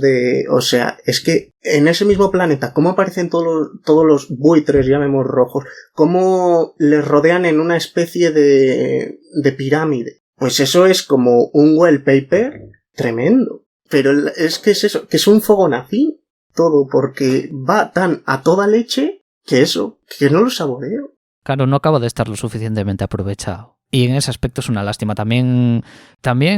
Speaker 2: o sea, es que en ese mismo planeta, cómo aparecen todos los buitres, llamemos rojos, cómo les rodean en una especie de pirámide. Pues eso es como un wallpaper tremendo. Pero es que es eso, que es un fogonacín todo, porque va tan a toda leche que no lo saboreo.
Speaker 3: Claro, no acaba de estar lo suficientemente aprovechado. Y en ese aspecto es una lástima. También,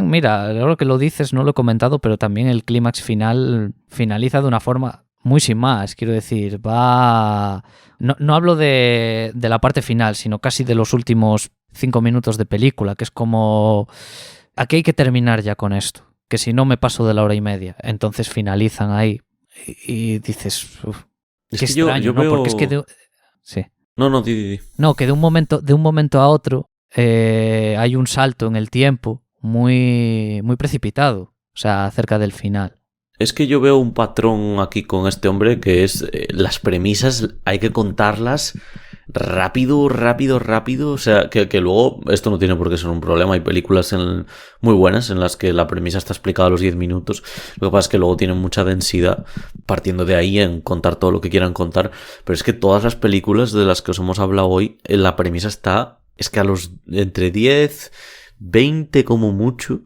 Speaker 3: mira, ahora que lo dices, no lo he comentado, pero también el clímax final finaliza de una forma muy sin más. Quiero decir, va... No hablo de la parte final, sino casi de los últimos 5 minutos de película, que es como... Aquí hay que terminar ya con esto, que si no me paso de la hora y media. Entonces finalizan ahí y dices... Uf,
Speaker 1: es
Speaker 3: qué
Speaker 1: que
Speaker 3: extraño,
Speaker 1: yo
Speaker 3: ¿no?
Speaker 1: veo...
Speaker 3: Porque es que... Sí.
Speaker 1: No, di.
Speaker 3: No, que de un momento a otro hay un salto en el tiempo muy, muy precipitado, o sea, cerca del final.
Speaker 1: Es que yo veo un patrón aquí con este hombre que es las premisas hay que contarlas rápido, o sea, que luego esto no tiene por qué ser un problema. Hay películas muy buenas en las que la premisa está explicada a los 10 minutos. Lo que pasa es que luego tienen mucha densidad partiendo de ahí en contar todo lo que quieran contar. Pero es que todas las películas de las que os hemos hablado hoy, la premisa está, es que a los entre 10, 20 como mucho,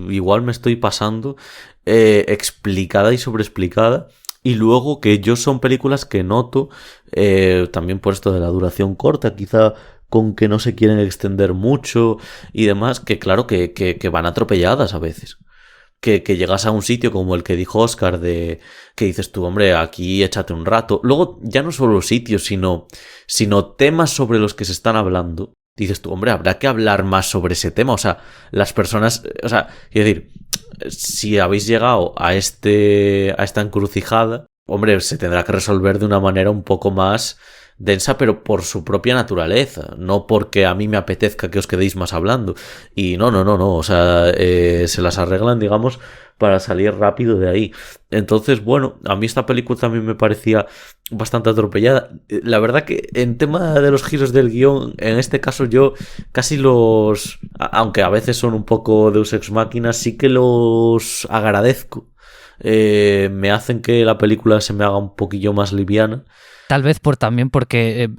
Speaker 1: igual me estoy pasando, explicada y sobreexplicada. Y luego que yo son películas que noto, también por esto de la duración corta, quizá con que no se quieren extender mucho y demás, que claro que van atropelladas a veces. Que llegas a un sitio como el que dijo Oscar, que dices tú, hombre, aquí échate un rato. Luego ya no solo sitios, sino temas sobre los que se están hablando. Dices tú, hombre, habrá que hablar más sobre ese tema. O sea, las personas... O sea, es decir, si habéis llegado a esta encrucijada, hombre, se tendrá que resolver de una manera un poco más densa, pero por su propia naturaleza, no porque a mí me apetezca que os quedéis más hablando. Y no, o sea, se las arreglan, digamos, para salir rápido de ahí. Entonces, bueno, a mí esta película también me parecía bastante atropellada. La verdad que en tema de los giros del guión, en este caso yo casi aunque a veces son un poco Deus Ex Machina, sí que los agradezco. Me hacen que la película se me haga un poquillo más liviana.
Speaker 3: Tal vez también porque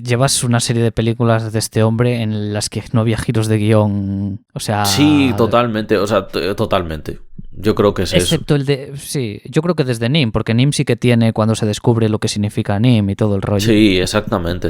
Speaker 3: llevas una serie de películas de este hombre en las que no había giros de guión, o sea...
Speaker 1: Sí, totalmente, o sea, totalmente. Yo creo que es
Speaker 3: excepto
Speaker 1: eso.
Speaker 3: el de... Sí, yo creo que desde Nim, porque Nim sí que tiene cuando se descubre lo que significa Nim y todo el rollo.
Speaker 1: Sí, exactamente.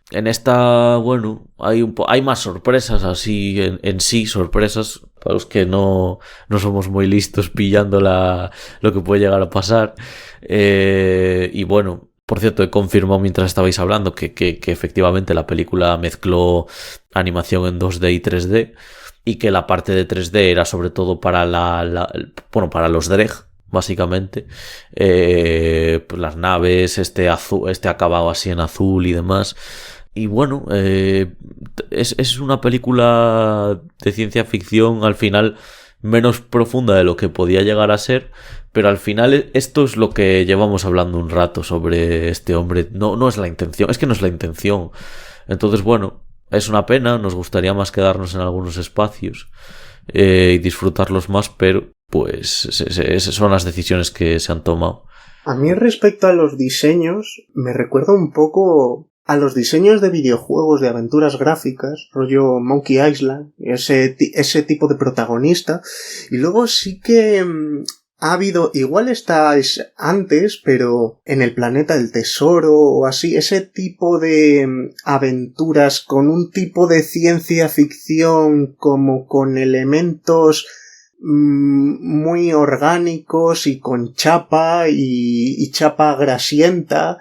Speaker 1: En esta, bueno, hay más sorpresas así, en sí, sorpresas, para los que no somos muy listos pillando lo que puede llegar a pasar. Y bueno, por cierto, he confirmado mientras estabais hablando que efectivamente la película mezcló animación en 2D y 3D, y que la parte de 3D era sobre todo para para los Dreg, básicamente, pues las naves, este acabado así en azul y demás. Y bueno, es una película de ciencia ficción al final menos profunda de lo que podía llegar a ser, pero al final esto es lo que llevamos hablando un rato sobre este hombre. No es la intención, es que no es la intención. Entonces, bueno, es una pena, nos gustaría más quedarnos en algunos espacios y disfrutarlos más, pero pues esas son las decisiones que se han tomado.
Speaker 2: A mí respecto a los diseños, me recuerda un poco a los diseños de videojuegos de aventuras gráficas, rollo Monkey Island, ese tipo de protagonista. Y luego sí que ha habido, igual está antes, pero en el planeta del tesoro o así, ese tipo de aventuras con un tipo de ciencia ficción como con elementos muy orgánicos y con chapa y chapa grasienta,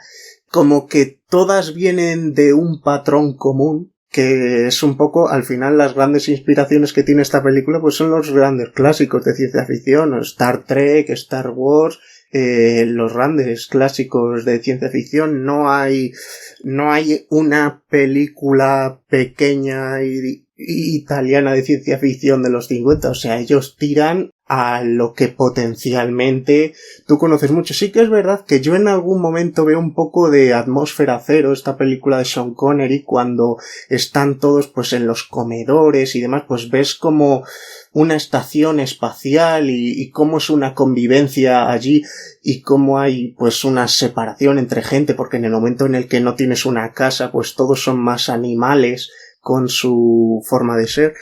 Speaker 2: como que todas vienen de un patrón común, que es un poco, al final, las grandes inspiraciones que tiene esta película pues son los grandes clásicos de ciencia ficción, Star Trek, Star Wars, los grandes clásicos de ciencia ficción. No hay una película pequeña italiana de ciencia ficción de los 50, o sea, ellos tiran a lo que potencialmente tú conoces mucho. Sí que es verdad que yo en algún momento veo un poco de Atmósfera Cero, esta película de Sean Connery, cuando están todos pues en los comedores y demás, pues ves como una estación espacial y cómo es una convivencia allí y cómo hay pues una separación entre gente, porque en el momento en el que no tienes una casa, pues todos son más animales con su forma de ser,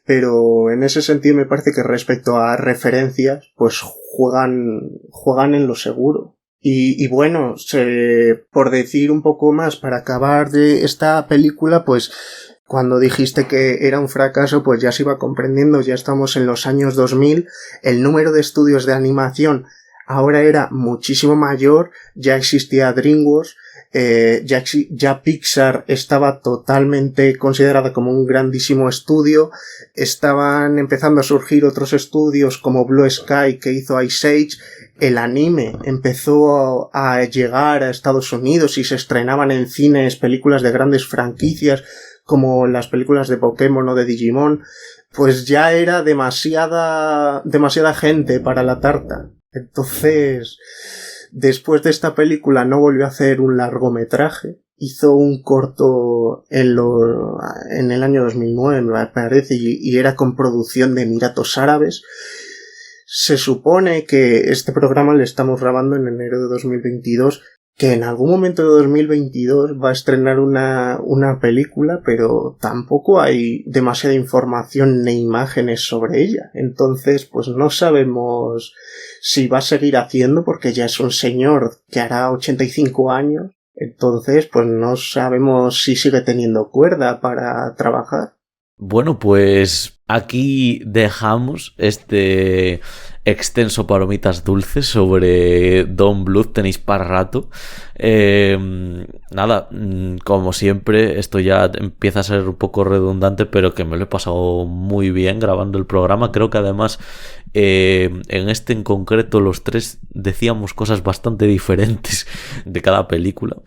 Speaker 2: pero en ese sentido me parece que respecto a referencias, pues juegan en lo seguro. Y bueno, por decir un poco más, para acabar de esta película, pues cuando dijiste que era un fracaso, pues ya se iba comprendiendo, ya estamos en los años 2000, el número de estudios de animación ahora era muchísimo mayor, ya existía DreamWorks, ya Pixar estaba totalmente considerada como un grandísimo estudio, estaban empezando a surgir otros estudios como Blue Sky que hizo Ice Age, el anime empezó a llegar a Estados Unidos y se estrenaban en cines películas de grandes franquicias como las películas de Pokémon o de Digimon, pues ya era demasiada gente para la tarta. Entonces, después de esta película no volvió a hacer un largometraje, hizo un corto en el año 2009, me parece, y era con producción de Emiratos Árabes. Se supone que este programa le estamos grabando en enero de 2022, que en algún momento de 2022 va a estrenar una película, pero tampoco hay demasiada información ni imágenes sobre ella. Entonces, pues no sabemos si va a seguir haciendo, porque ya es un señor que hará 85 años. Entonces, pues no sabemos si sigue teniendo cuerda para trabajar.
Speaker 1: Bueno, pues aquí dejamos este extenso Palomitas Dulces sobre Don Bluth, tenéis para rato. Nada, como siempre, esto ya empieza a ser un poco redundante, pero que me lo he pasado muy bien grabando el programa. Creo que además en este en concreto los tres decíamos cosas bastante diferentes de cada película,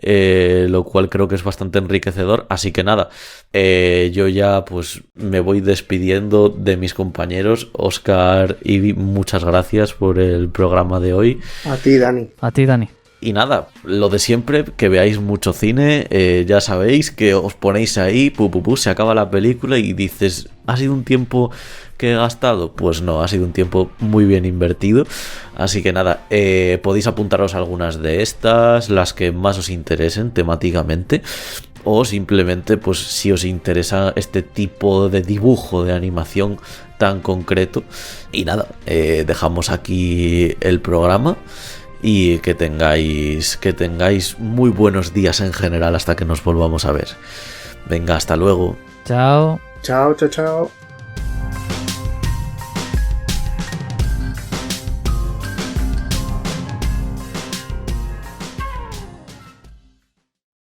Speaker 1: lo cual creo que es bastante enriquecedor. Así que nada, yo ya pues me voy despidiendo de mis compañeros. Óscar y muchas gracias por el programa de hoy.
Speaker 2: A ti, Dani.
Speaker 3: A ti, Dani.
Speaker 1: Y nada, lo de siempre, que veáis mucho cine, ya sabéis que os ponéis ahí, se acaba la película y dices, ¿ha sido un tiempo que he gastado? Pues no, ha sido un tiempo muy bien invertido. Así que nada, podéis apuntaros algunas de estas, las que más os interesen temáticamente, o simplemente pues si os interesa este tipo de dibujo, de animación tan concreto. Y nada, dejamos aquí el programa. Y que tengáis muy buenos días en general hasta que nos volvamos a ver. Venga, hasta luego.
Speaker 3: Chao.
Speaker 2: Chao, chao, chao.